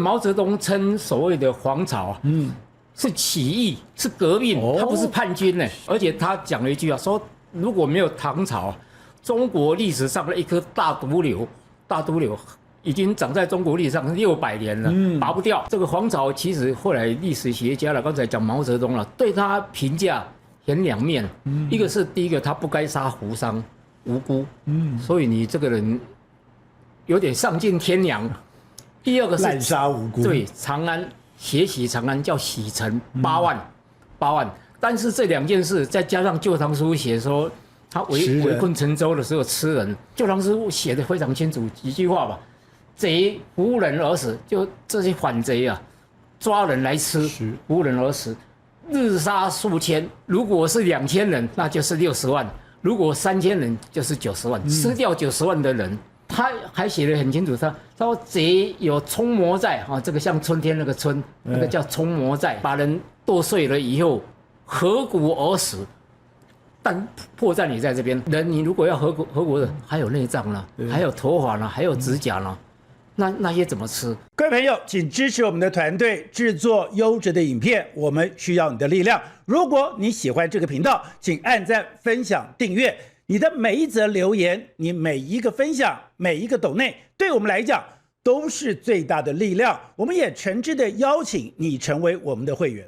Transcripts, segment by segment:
毛泽东称所谓的黄巢啊，是起义，是革命，他不是叛军呢。而且他讲了一句话，说如果没有唐朝，中国历史上的一颗大毒瘤已经长在中国历史上600年了，拔不掉。这个黄巢其实后来历史学家了，刚才讲毛泽东了，对他评价很两面。一个是第一个，他不该杀胡商无辜，所以你这个人有点丧尽天良。第二个是滥杀无辜，对长安血洗长安叫洗尘8万，但是这2件事再加上《旧唐书》写说他围困陈州的时候吃人，《旧唐书》写得非常清楚，几句话吧：贼服人而死，就这些反贼啊，抓人来吃，服人而死，日杀数千，如果是2000人，那就是60万；如果3000人，就是90万，吃掉90万的人。他还写得很清楚，他说贼有冲魔在啊，这个像春天那个春，那个叫冲魔在，把人剁碎了以后，合骨而死。但破绽也在这边，人你如果要合骨的，还有内脏呢，还有头发呢，还有指甲呢，那些怎么吃？各位朋友，请支持我们的团队制作优质的影片，我们需要你的力量。如果你喜欢这个频道，请按赞、分享、订阅。你的每一则留言，你每一个分享，每一个抖内，对我们来讲都是最大的力量。我们也诚挚的邀请你成为我们的会员。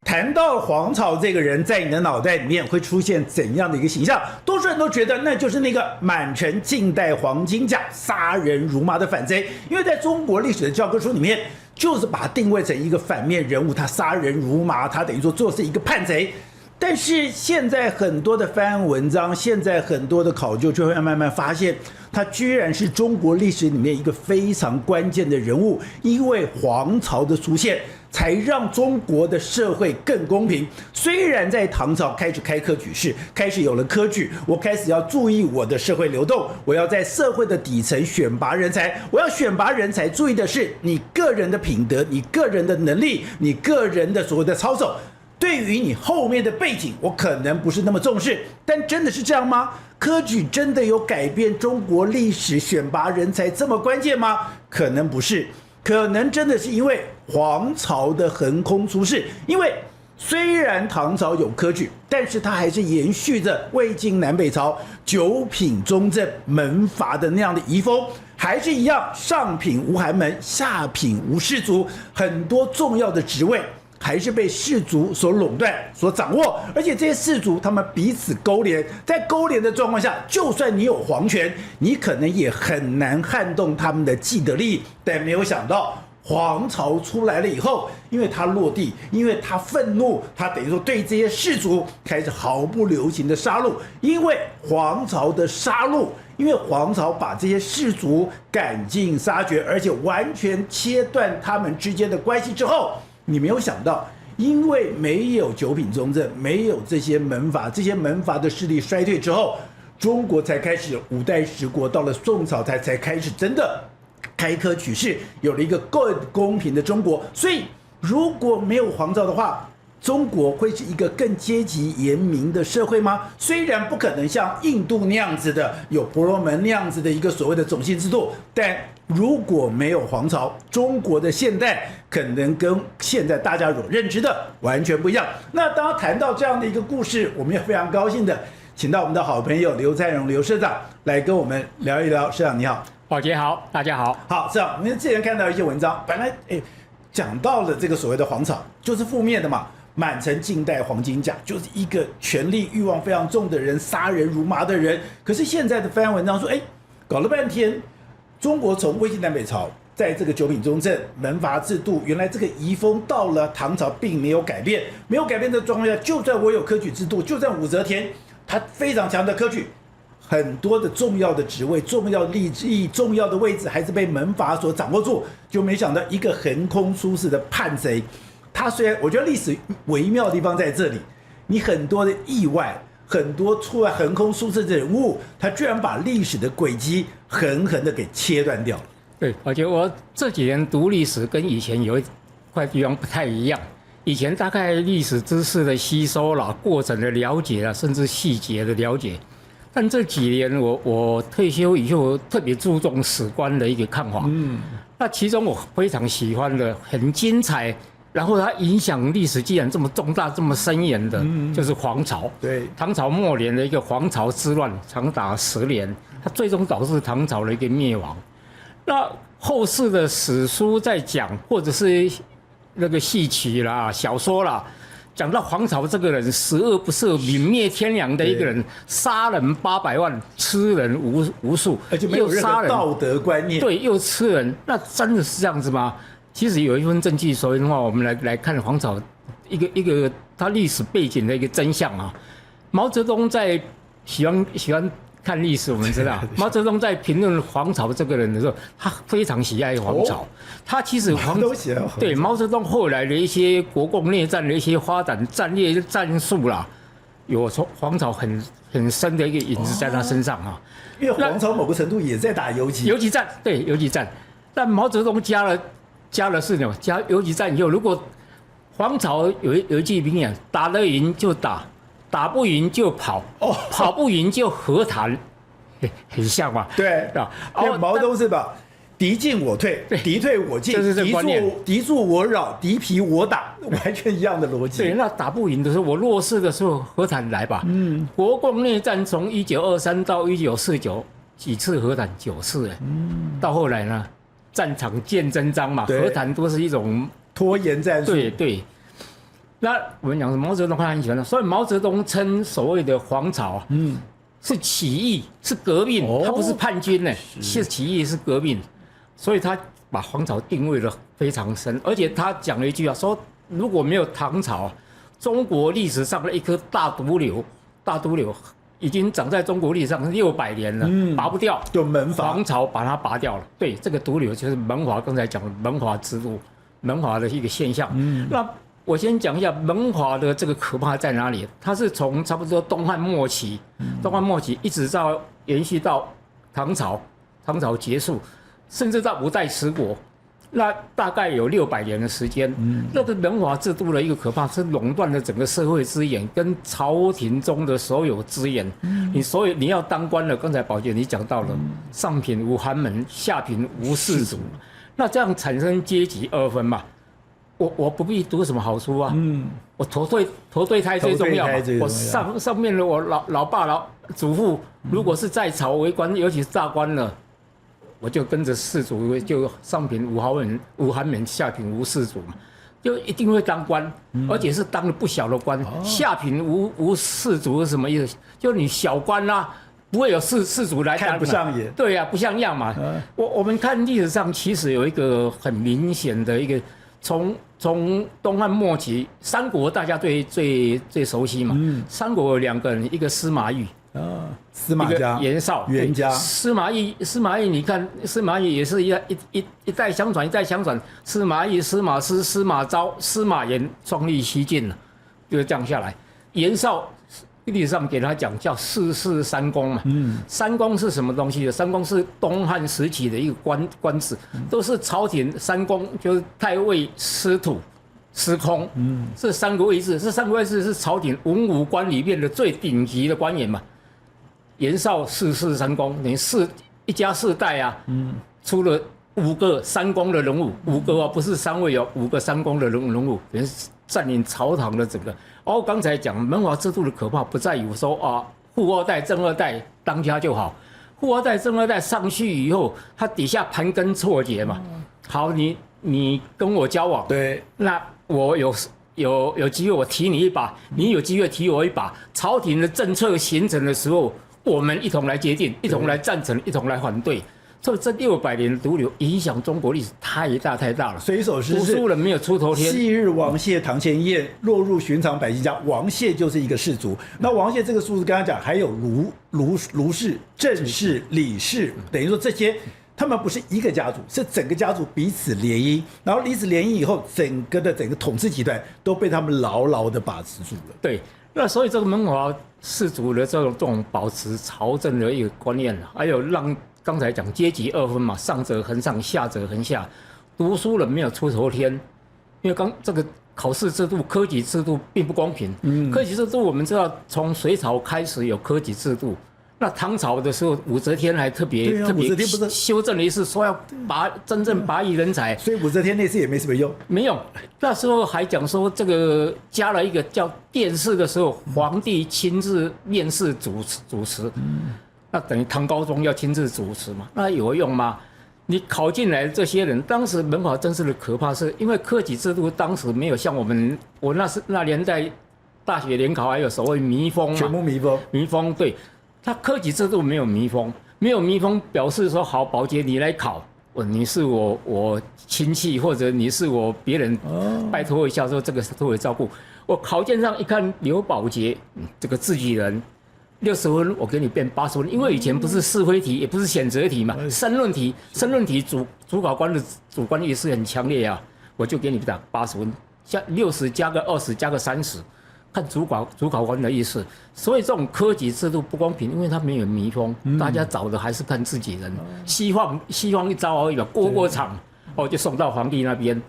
谈到黄巢这个人，在你的脑袋里面会出现怎样的一个形象？多数人都觉得那就是那个满城尽带黄金甲、杀人如麻的反贼，因为在中国历史的教科书里面，就是把他定位成一个反面人物，他杀人如麻，他等于说做是一个叛贼。但是现在很多的翻案文章，现在很多的考究就会慢慢发现，他居然是中国历史里面一个非常关键的人物，因为黄巢的出现，才让中国的社会更公平。虽然在唐朝开始开科举试，开始有了科举，我开始要注意我的社会流动，我要在社会的底层选拔人才，我要选拔人才，注意的是你个人的品德，你个人的能力，你个人的所谓的操守。对于你后面的背景，我可能不是那么重视，但真的是这样吗？科举真的有改变中国历史选拔人才这么关键吗？可能不是，可能真的是因为黄巢的横空出世。因为虽然唐朝有科举，但是它还是延续着魏晋南北朝九品中正门阀的那样的遗风，还是一样上品无寒门，下品无士族，很多重要的职位还是被士族所垄断、所掌握，而且这些士族他们彼此勾连，在勾连的状况下，就算你有皇权，你可能也很难撼动他们的既得利益。但没有想到，黄巢出来了以后，因为他落地，因为他愤怒，他等于说对这些士族开始毫不留情的杀戮。因为黄巢的杀戮，因为黄巢把这些士族赶尽杀绝，而且完全切断他们之间的关系之后，你没有想到，因为没有九品中正，没有这些门阀，这些门阀的势力衰退之后，中国才开始五代十国，到了宋朝才开始真的开科取士，有了一个更公平的中国。所以，如果没有黄巢的话，中国会是一个更阶级严明的社会吗？虽然不可能像印度那样子的，有婆罗门那样子的一个所谓的种姓制度，但如果没有黄巢，中国的现代可能跟现在大家所认知的完全不一样。那当谈到这样的一个故事，我们也非常高兴的请到我们的好朋友刘灿荣刘社长来跟我们聊一聊。社长你好。宝杰好，大家好。好，社长，我们之前看到一些文章，本来讲到了这个所谓的黄巢，就是负面的嘛。满城尽带黄金甲，就是一个权力欲望非常重的人，杀人如麻的人。可是现在的翻案文章说，搞了半天，中国从魏晋南北朝，在这个九品中正门阀制度，原来这个遗风到了唐朝并没有改变，没有改变的状况下，就算我有科举制度，就算武则天她非常强的科举，很多的重要的职位、重要利益、重要的位置还是被门阀所掌握住，就没想到一个横空出世的叛贼。他虽然，我觉得历史微妙的地方在这里，你很多的意外，很多出来横空出世的人物，他居然把历史的轨迹狠狠的给切断掉了。对，而且我这几年读历史跟以前有一块地方不太一样。以前大概历史知识的吸收啦、过程的了解啦，甚至细节的了解，但这几年我退休以后特别注重史观的一个看法。那其中我非常喜欢的、很精彩，然后它影响历史既然这么重大、这么深远的，就是黄巢。对，唐朝末年的一个黄巢之乱，长达10年，它最终导致唐朝的一个灭亡。那后世的史书在讲，或者是那个戏曲啦、小说啦，讲到黄巢这个人十恶不赦、泯灭天良的一个人，杀人800万，吃人无数，而且没有任何道德观念。对，又吃人，那真的是这样子吗？其实有一份证据，所以的话，我们来看黄巢一个他历史背景的一个真相啊。毛泽东在喜欢看历史，我们知道，毛泽东在评论黄巢这个人的时候，他非常喜爱黄巢。他其实对毛泽东后来的一些国共内战的一些发展战略战术啦，有黄巢很深的一个影子在他身上啊。因为黄巢某个程度也在打游击战，对游击战。但毛泽东加了是什么？加游击战以后，如果黄巢有一句名言：打得赢就打。打不赢就跑，跑不赢就和谈，很像嘛？对啊，毛泽东是吧？敌进我退，敌退我进，这是观念。敌驻我扰，敌疲我打，完全一样的逻辑。对，那打不赢的时候，我弱势的时候，和谈来吧。国共内战从1923到1949几次和谈9次，到后来呢，战场见真章嘛，和谈都是一种拖延战术。对。那我们讲毛泽东他很喜欢的，所以毛泽东称所谓的黄巢，是起义，是革命，他不是叛军呢，是起义，是革命，所以他把黄巢定位的非常深，而且他讲了一句话，说如果没有唐朝，中国历史上的一颗大毒瘤已经长在中国历史上600年了，拔不掉，就门阀，黄巢把它拔掉了。对，这个毒瘤就是门阀，刚才讲的门阀制度，门阀的一个现象。那我先讲一下门阀的这个可怕在哪里。它是从差不多东汉末期一直到延续到唐朝结束，甚至到5代十国，那大概有600年的时间。那个门阀制度的一个可怕是垄断了整个社会资源跟朝廷中的所有资源。你要当官了，刚才宝杰你讲到了，上品无寒门，下品无士族，那这样产生阶级二分嘛。我不必读什么好书啊，我头对胎最重要嘛。我上面的我老爸老祖父，如果是在朝为官，尤其是大官了，我就跟着士族，就上品无寒门，下品无士族嘛，就一定会当官，而且是当了不小的官。下品无士族是什么意思？就你小官啦，不会有士族来当，看不上眼。对呀，不像样嘛。我们看历史上其实有一个很明显的一个。从东汉末期，三国大家最熟悉嘛。三国有2个人，一个司马懿，司马家，袁绍，袁家。司马懿，你看司马懿也是一代相传，司马懿、司马师、司马昭、司马炎创立西晋了，就是这样下来。袁绍历史上给他讲叫四世三公嘛。三公是什么东西？三公是东汉时期的一个官职，都是朝廷三公，就是太尉、司徒、司空，这3个位置。这3个位置是朝廷文武官里面的最顶级的官员嘛。袁绍四世三公，等于一家4代啊，出了5个三公的人物，5个不是3位5个三公的人物，等于占领朝堂的整个。刚才讲门阀制度的可怕，不在于说富2代、正2代当家就好，富2代、正2代上去以后，他底下盘根错节嘛。好，你跟我交往，对，那我有机会我提你一把，你有机会提我一把。朝廷的政策形成的时候，我们一同来决定，一同来赞成，一同来反对。所以这600年的毒瘤影响中国历史太大了。水手诗读书人没有出头天。昔日王谢堂前燕，落入寻常百姓家。王谢就是一个氏族。那王谢这个数字，刚刚讲还有卢氏、郑氏、李氏，等于说这些他们不是一个家族，是整个家族彼此联姻。然后彼此联姻以后，整个统治集团都被他们牢牢的把持住了。对，那所以这个门阀士族的这种保持朝政的一个观念，还有让刚才讲阶级二分嘛，上者恒上，下者恒下。读书人没有出头天，因为这个考试制度、科举制度并不公平。科举制度我们知道，从隋朝开始有科举制度，那唐朝的时候，武则天还特别修正了一次，说要真正拔夷人才。所以武则天那次也没什么用。没有，那时候还讲说这个加了一个叫殿试的时候，皇帝亲自面试主持。那等于唐高宗要亲自主持嘛？那有用吗？你考进来的这些人，当时门阀政治的可怕是，因为科举制度当时没有像我那年代大学联考还有所谓弥封嘛，全部弥封对。他科举制度没有弥封，没有弥封表示说好，宝杰你来考，你是我亲戚或者你是我别人，拜托一下说这个都会照顾。我考卷上一看刘宝杰，这个自己人，60分我给你变80分，因为以前不是是非题，也不是选择题嘛，申论题主考官的主观意识很强烈啊，我就给你打80分，加60加个20加个30。看主考官的意思，所以这种科举制度不公平，因为它没有弥封，大家找的还是看自己人，希望一招而已吧，过场，就送到皇帝那边，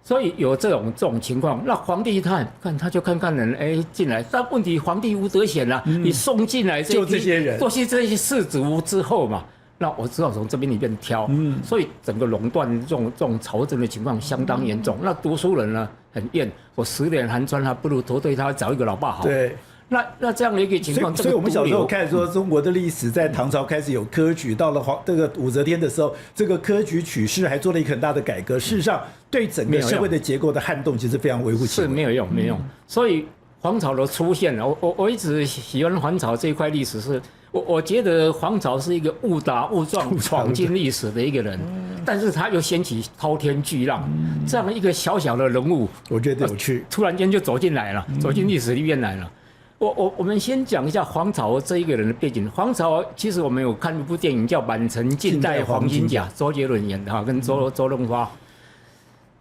所以有这种情况，那皇帝他就看人，进来，但问题皇帝无得选啊，你送进来就这些人，这些士族之后嘛。那我只好从这边里面挑，所以整个垄断这种朝政的情况相当严重。那读书人呢很厌，我10年寒窗还不如投对他找一个老爸好。对，那这样的一个情况，所以我们小时候看说中国的历史在唐朝开始有科举，到了这个武则天的时候，这个科举取士还做了一个很大的改革。事实上，对整个社会的结构的撼动其实非常微乎其微，是没有用。所以皇朝的出现了，我一直喜欢皇朝这一块历史是。我觉得黄巢是一个误打误撞闯进历史的一个人，但是他又掀起滔天巨浪，这样一个小小的人物，我觉得有趣，突然间就走进来了，走进历史里面来了。我们先讲一下黄巢这一个人的背景。黄巢其实我们有看一部电影叫《满城尽带黄金甲》，周杰伦演的哈，跟周润发。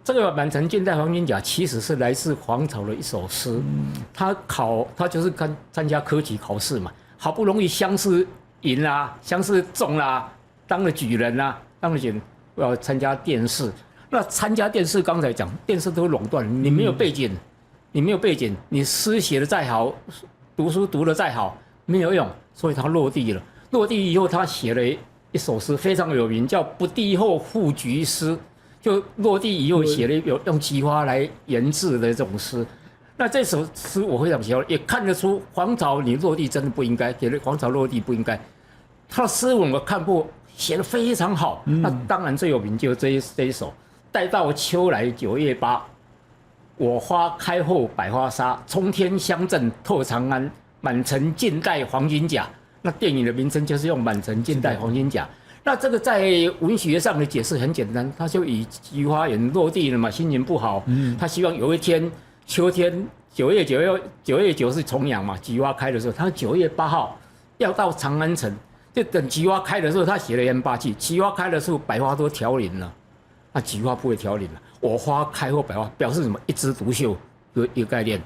这个《满城尽带黄金甲》其实是来自黄巢的一首诗，他就是参加科举考试嘛。好不容易乡试赢啦，乡试中啦，当了举人啦，当了举人要参加殿试。那参加殿试，刚才讲殿试都垄断，你没有背景，你诗写的再好，读书读的再好，没有用，所以他落地了。落地以后，他写了一首诗，非常有名，叫《不第后赋菊诗》。就落地以后写了用菊花来研制的这种诗。那这首诗我非常喜欢，也看得出黄巢你落地真的不应该，给了黄巢落地不应该。他的诗文我看过，写得非常好。那当然最有名就这一首。待到秋来9月8，我花开后百花杀，冲天香阵透长安，满城尽带黄金甲。那电影的名称就是用满城尽带黄金甲。那这个在文学上的解释很简单，他就以菊花园落地了嘛，心情不好，他希望有一天。秋天9月9是重阳嘛，菊花开的时候，他9月8号要到长安城，就等菊花开的时候，他写了言霸气。菊花开的时候，百花都凋零了，那菊花不会凋零了。我花开后百花，表示什么？一枝独秀，一个概念。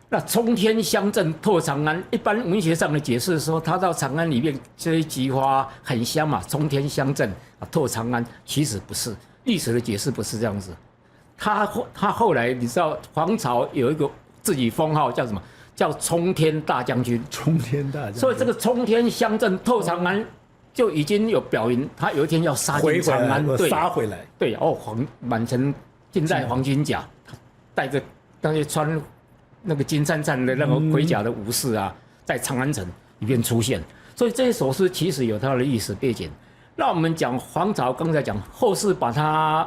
那冲天香阵透长安，一般文学上的解释说，他到长安里面，这些菊花很香嘛，冲天香阵透长安，其实不是，历史的解释不是这样子。他后来你知道黄巢有一个自己封号叫什么？叫冲天大将军。冲天大将军。所以这个冲天香阵透长安，就已经有表明他有一天要杀进长安，对，杀回来。对，满城尽带黄金甲，带着那些穿那个金灿灿的那个盔甲的武士啊，在长安城里面出现。所以这一首诗其实有它的历史背景。那我们讲黄巢，刚才讲后世把它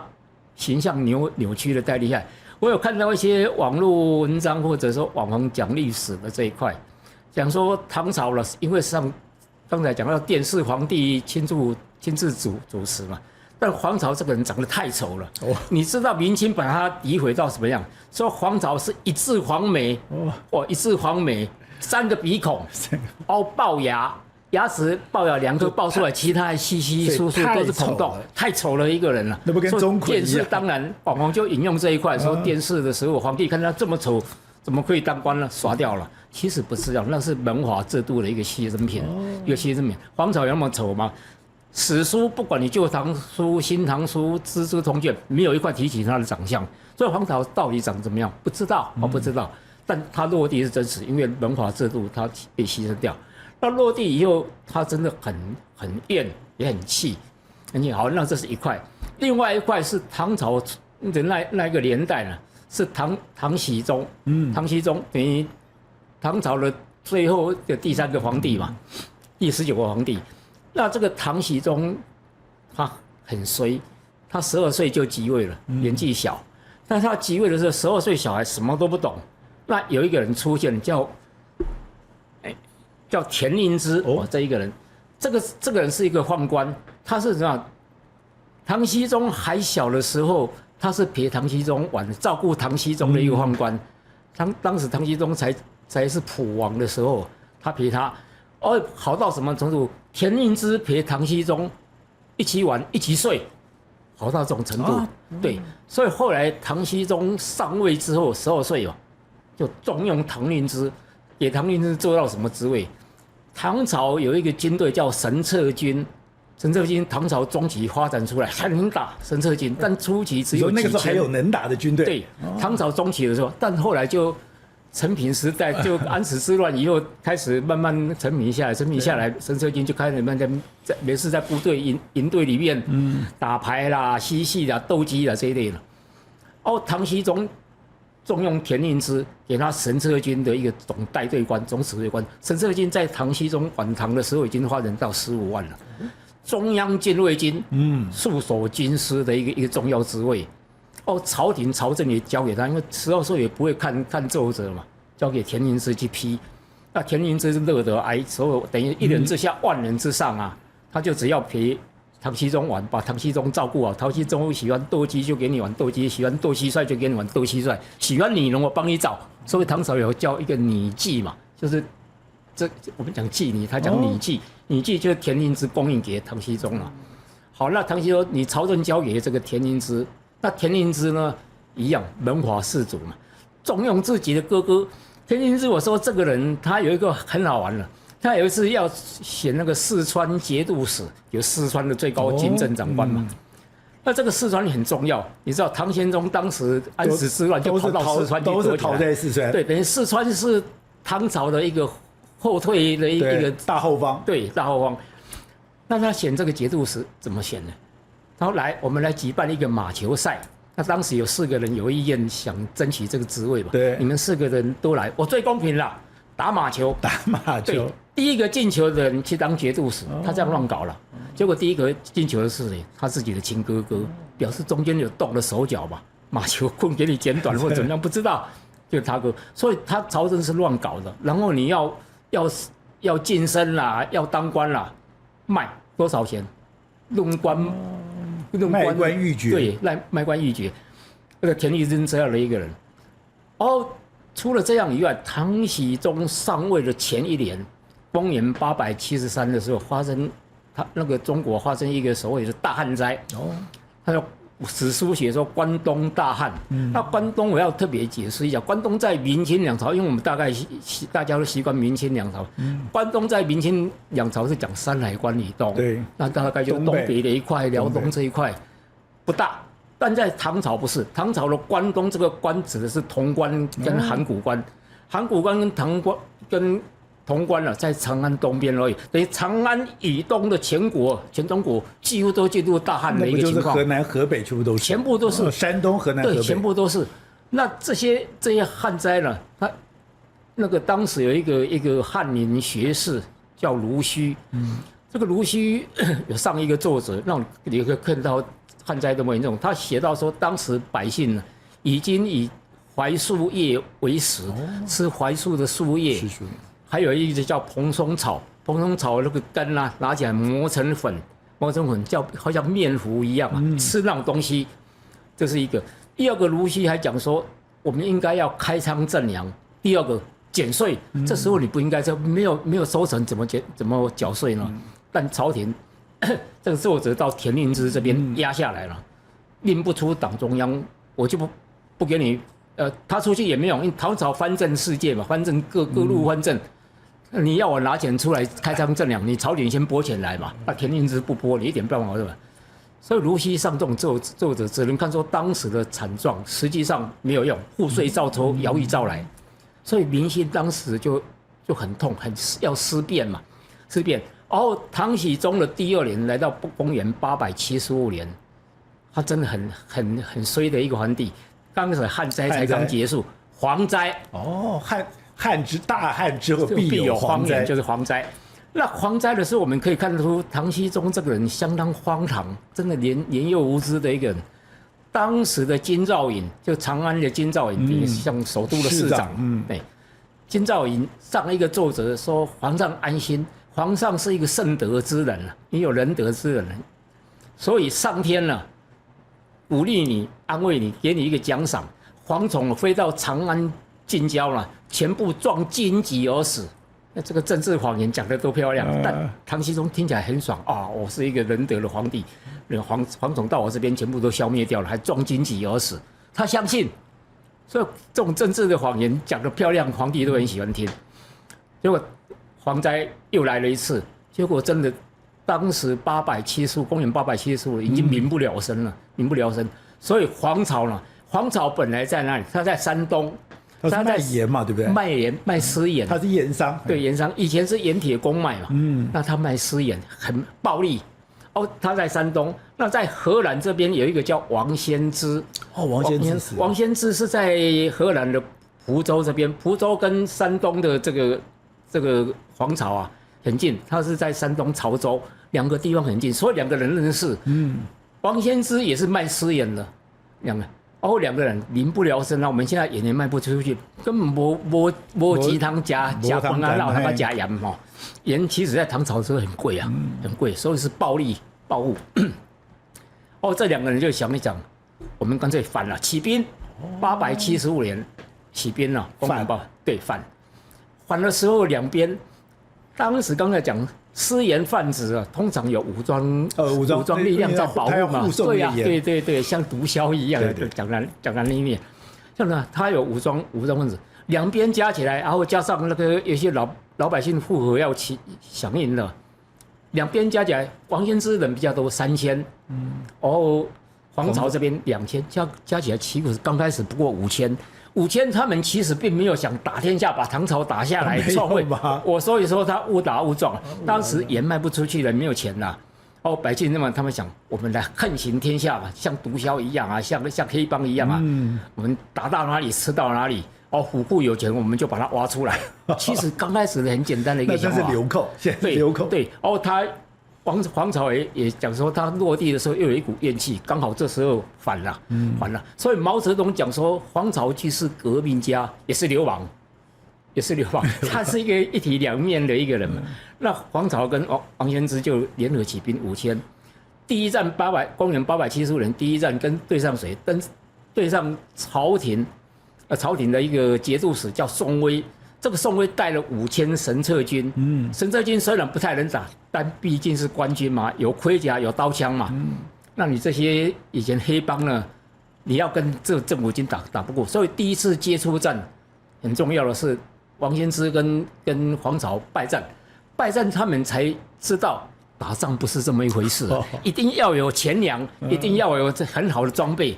形象扭曲的太厉害。我有看到一些网络文章，或者说网红讲历史的这一块，讲说唐朝了，因为刚才讲到殿试皇帝亲自主持嘛，但黄巢这个人长得太丑了。你知道明清把他诋毁到什么样？说黄巢是一字黄眉，一字黄眉，3个鼻孔，龅牙。牙齿龅牙2颗爆出来，其他还稀稀疏疏都是孔洞，太丑了一个人了。那不跟钟馗一样？电视当然网红就引用这一块，说电视的时候皇帝看他这么丑，怎么可以当官呢？刷掉了。其实不是这样，那是门阀制度的一个牺牲品，黄巢有那么丑吗？史书不管你《旧唐书》《新唐书》《资治通鉴》，没有一块提起他的长相。所以黄巢到底长怎么样？不知道，不知道。但他落地是真实，因为门阀制度他被牺牲掉。那落地以后，他真的很怨，也很气。好，那这是一块。另外一块是唐朝的那个年代呢，是唐僖宗。唐僖宗等于唐朝的最后的第3个皇帝嘛，第19个皇帝。那这个唐僖宗他很衰，他12岁就即位了，年纪小。但他即位的时候，12岁小孩什么都不懂。那有一个人出现，叫田英之这一个人，这个人是一个宦官，他是怎样？唐僖宗还小的时候，他是陪唐僖宗玩，照顾唐僖宗的一个宦官。当时唐僖宗才是普王的时候，他陪他，好到什么程度？田英之陪唐僖宗一起玩，一起睡，好到这种程度。对，所以后来唐僖宗上位之后，12岁就重用唐英之，给唐英之做到什么职位？唐朝有一个军队叫神策军，神策军唐朝中期发展出来，很能打神策军，但初期只有几千。那个时候还有能打的军队。对，唐朝中期的时候，但后来就陈平时代，就安史之乱以后开始慢慢陈平下来，神策军就开始慢慢没事在部队营队里面打牌啦、嬉戏啦、斗鸡啦这一类的。唐僖宗重用田英之，给他神策军的一个总带队官、总指挥官。神策军在唐僖宗晚唐的时候已经发展到15万了，中央禁卫军戍守军师的一个重要职位。朝政也交给他，因为12岁也不会看奏折嘛，交给田英之去批。那田英之是乐得哀，所有等于一人之下万人之上啊，他就只要陪唐僖宗玩，把唐僖宗照顾好。唐僖宗喜欢斗鸡就给你玩斗鸡，喜欢斗蟋蟀就给你玩斗蟋蟀，喜欢拟龙我帮你找。所以唐朝有叫一个拟妓嘛，就是我们讲妓女，他讲拟妓，拟妓就是田英之供应给唐僖宗了。好，那唐僖宗你朝政交给这个田英之，那田英之呢一样门阀士族嘛，重用自己的哥哥。田英之我说这个人他有一个很好玩了。他有一次要写那个四川节度使，有四川的最高军政长官嘛。那这个四川很重要，你知道唐玄宗当时安史之乱就跑到四川去，都是逃在四川。对，等于四川是唐朝的一个后退的一个大后方。对，大后方。那他选这个节度使怎么选呢？他说我们来举办一个马球赛。那当时有4个人有意愿想争取这个职位嘛？对，你们4个人都来，我最公平了，打马球。对。第一个进球的人去当节度使，他这样乱搞了，结果第一个进球的是谁？他自己的亲哥哥，表示中间有动了手脚吧，马球棍给你剪短或怎么样不知道，就是他哥，所以他朝政是乱搞的。然后你要晋升啦，要当官啦，卖多少钱？卖官鬻爵。对，卖官鬻爵。那个田英之这样的一个人，除了这样以外，唐僖宗上位的前一年。公元873的时候，他那个中国发生一个所谓的大旱灾。他说史书写说关东大旱。那关东我要特别解释一下，关东在明清两朝，因为我们大家都习惯明清两朝。关东在明清两朝是讲山海关以东，对，那大概就东北的一块，辽东这一块不大。但在唐朝不是，唐朝的关东这个关指的是潼关跟函谷关，函谷关跟潼关了，在长安东边而已，等于长安以东的全中国几乎都进入大旱的一个情况。那不就是河南、河北全部都是？全部都是。山东、河南、河北。对，全部都是。那这些旱灾呢？他那个当时有一个翰林学士叫卢须，这个卢须有上一个作者，让你可以看到旱灾多么严重。他写到说，当时百姓呢已经以槐树叶为食，吃槐树的树叶。还有一个叫蓬松草，蓬松草那个根啊，拿起来磨成粉，好像面糊一样啊，吃那种东西，这是一个。第二个，卢须还讲说，我们应该要开仓赈粮。第二个，减税，这时候你不应该说没有收成，怎么缴税呢？但朝廷这个作者到田英之这边压下来了，令不出党中央，我就不给你，他出去也没用，因为唐朝藩镇世界嘛，藩镇各路藩镇。你要我拿钱出来开仓赈粮，你朝廷先拨钱来嘛。那田英之不拨，你一点办法对吧？所以卢须上这种奏折，只能看出当时的惨状，实际上没有用，赋税照抽，徭役照来，所以民心当时就很痛，要思变嘛。事变。然后唐僖宗的第2年来到公元875年，他真的很衰的一个皇帝。刚开始旱灾才刚结束，蝗灾哦，大旱之后必有荒灾，就是蝗灾。那蝗灾的时候，我们可以看得出唐僖宗这个人相当荒唐，真的年幼无知的一个人。当时的金兆尹，就长安的金兆尹，像首都的市长，对，金兆尹上一个奏折说：“皇上安心，皇上是一个圣德之人啊，你有仁德之人，所以上天呢，鼓励你，安慰你，给你一个奖赏。蝗虫飞到长安近郊了，全部撞荆棘而死。”那这个政治谎言讲得多漂亮，但唐僖宗听起来很爽啊！我是一个仁德的皇帝，蝗虫到我这边全部都消灭掉了，还撞荆棘而死，他相信。所以这种政治的谎言讲得漂亮，皇帝都很喜欢听。结果蝗灾又来了一次，结果真的，当时公元875已经民不聊生了，民不聊生。所以黄巢呢，黄巢本来在哪里？他在山东。他卖盐嘛，对不对？卖盐，卖私盐。他是盐商，对，盐商。以前是盐铁公卖嘛，那他卖私盐，很暴利。哦，他在山东。那在荷兰这边有一个叫王先知。哦，王先知是在荷兰的蒲州这边，蒲州跟山东的这个黄巢啊很近，他是在山东潮州，2个地方很近，所以2个人认识。王先知也是卖私盐的，2个。2个人民不聊生啊！我们现在盐也卖不出去，根本没鸡汤加饭啊，让他加盐哈。盐其实在唐朝的时候很贵啊，很贵，所以是暴物。这2个人就想一想，我们干脆反了，起兵。875年起兵了，反的时候2边，当时刚才讲。私盐贩子啊，通常有武装力量在保护嘛，对呀，对，像毒枭一样的，讲难听一点，像呢，他有武装分子，2边加起来，然后加上那个有些老百姓附和要响应了，2边加起来，王先知人比较多，3000，然后黄巢这边2000，加起来其实刚开始不过5000，他们其实并没有想打天下，把唐朝打下来篡位。所以说他误打误撞，当时盐卖不出去了，没有钱了。百姓他们想，我们来横行天下吧，像毒枭一样啊，像黑帮一样啊，我们打到哪里吃到哪里。虎库有钱，我们就把它挖出来。其实刚开始的很简单的一个想法。那是流寇，现在是流寇。对，他。黄巢也讲说，他落地的时候又有一股怨气，刚好这时候反了。所以毛泽东讲说，黄巢既是革命家，也是流氓，他是一个一体两面的一个人嘛。那黄巢跟王先知就联合起兵5000，第一战公元875年，第一战跟对上谁？对上朝廷的一个节度使叫宋威。这个宋威带了5000神策军，神策军虽然不太能打，但毕竟是官军嘛，有盔甲有刀枪嘛，那你这些以前黑帮呢，你要跟这政府军打不过，所以第一次接触战很重要的是王先知跟黄巢败战他们才知道打仗不是这么一回事，一定要有钱粮，一定要有很好的装备，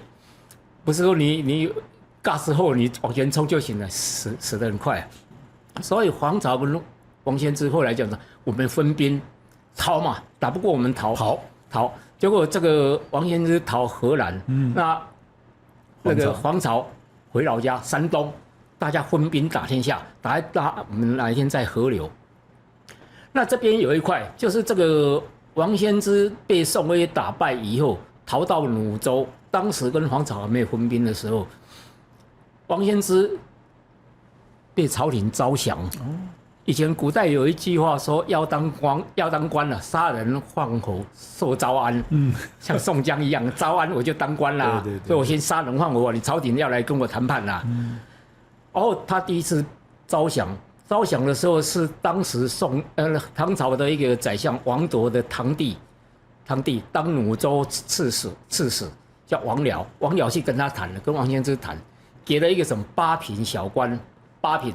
不是说你尬时候你往前冲就行了，死得很快。所以黄巢跟王先知后来讲说，我们分兵逃嘛，打不过我们逃。结果这个王先知逃荷兰，那个黄巢回老家山东，大家分兵打天下，我们哪一天在河流。那这边有一块，就是这个王先知被宋威打败以后，逃到弩州，当时跟黄巢还没有分兵的时候，王先知被朝廷招降。以前古代有一句话说要当官了，杀人放火受招安。像宋江一样，招安我就当官啦。对，所以我先杀人放火，你朝廷要来跟我谈判啦。然后他第一次招降的时候是当时唐朝的一个宰相王铎的堂弟当弩州刺史叫王僚去跟他谈了，跟王先知谈，给了一个什么8品小官8品。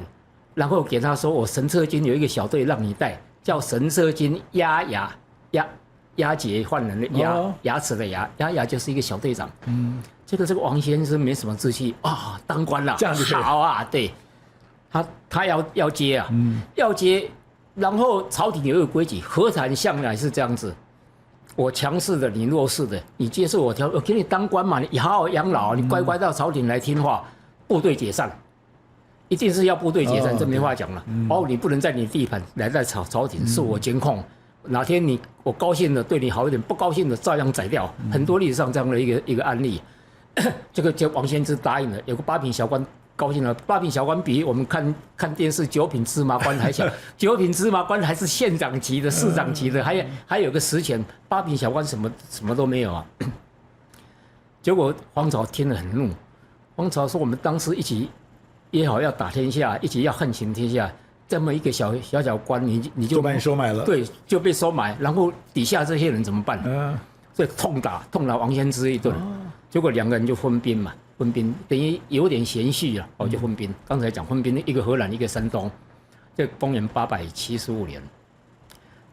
然后给他说，我神策军有一个小队让你带，叫神策军押解犯人的牙齿的牙就是一个小队长。这个王先生没什么志气啊，当官了，这样子好啊，对，他要接啊，要接然后朝廷有一个规矩，和谈向来是这样子，我强势的，你弱势的，你接受我我给你当官嘛，你好好养老，你乖乖到朝廷来听话，部队解散，一定是要部队解散，这没话讲了。你不能在你地盘来在朝廷，是我监控。哪天我高兴的对你好一点，不高兴的照样宰掉。很多历史上这样的一个案例，这个王先知答应了，有个八品小官高兴了。八品小官比我们看电视九品芝麻官还小，九品芝麻官还是县长级的、市长级的，还有个实权。八品小官什么都没有啊。结果黄巢听了很怒，黄巢说：“我们当时一起约好要打天下，一起要横行天下。”这么一个小官，你就把你收买了，对，就被收买，然后底下这些人怎么办？所以痛打王先知一顿，结果两个人就分兵嘛，分兵等于有点嫌隙了，就分兵。刚才讲分兵，一个河南，一个山东，这公元875年，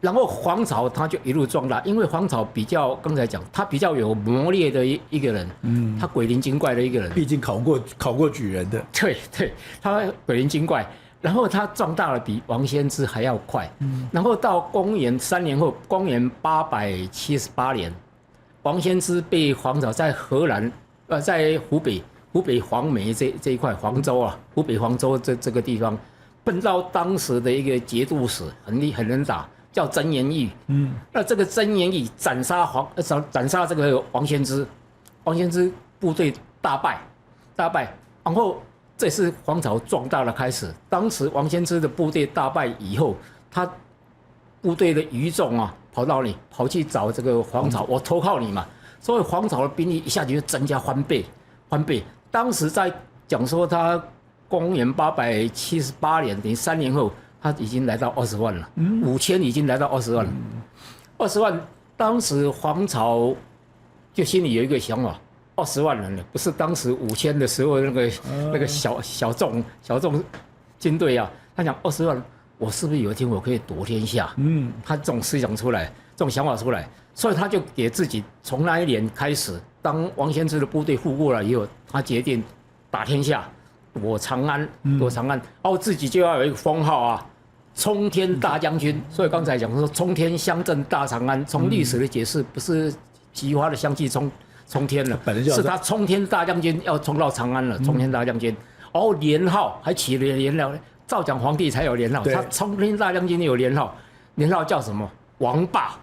然后黄巢他就一路壮大，因为黄巢刚才讲他比较有谋略的一个人，他鬼灵精怪的一个人，毕竟考过举人的，对，他鬼灵精怪。然后他壮大了比王先知还要快，然后到公元3年后，公元878年，王先知被黄巢在河南，在湖北黄梅这一块黄州啊，湖北黄州这个地方，碰到当时的一个节度使，很能打，叫曾延义。那这个曾延义斩杀这个王先知，王先知部队大败，然后。这是黄巢壮大的开始。当时王先知的部队大败以后，他部队的余众啊，跑去找这个黄巢，我投靠你嘛。所以黄巢的兵力一下子就增加翻倍。当时在讲说，他公元878年，等于3年后，他已经来到20万了，5000已经来到20万了。20万，当时黄巢就心里有一个想法。20万人了，不是当时5000的时候那个小众军队啊。他讲20万，我是不是有一天我可以夺天下？他这种思想出来，这种想法出来，所以他就给自己从那一年开始，当王先知的部队复过来以后，他决定打天下，夺长安，然后自己就要有一个封号啊，冲天大将军。所以刚才讲说冲天乡镇大长安，从历史的解释不是菊花的香气冲天了，是他冲天大将军要冲到长安了，冲天大将军。年号还起了年号，照讲皇帝才有年号，他冲天大将军有年号，年号叫什么？王霸，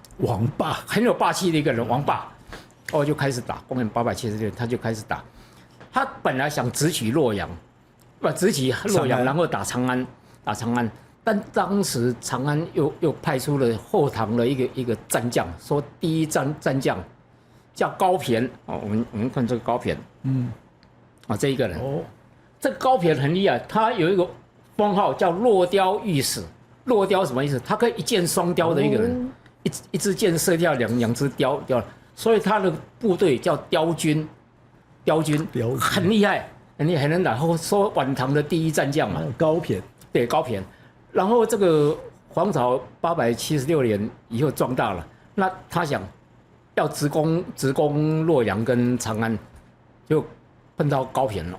很有霸气的一个人，王霸。就开始打，公元876年他就开始打。他本来想直取洛阳，然后打长安，但当时长安又派出了后唐的一个战将，说第一战将。叫高骈我们看这个高骈，这一个人，这个高骈很厉害，他有一个封号叫落雕御史。落雕什么意思？他可以一箭双雕的一个人，一支箭射掉两只雕，所以他的部队叫雕军，很厉害，很能打。说晚唐的第一战将嘛，高骈，对高骈。然后这个黄巢876年以后壮大了，那他想。要直攻洛阳跟长安，就碰到高骈了。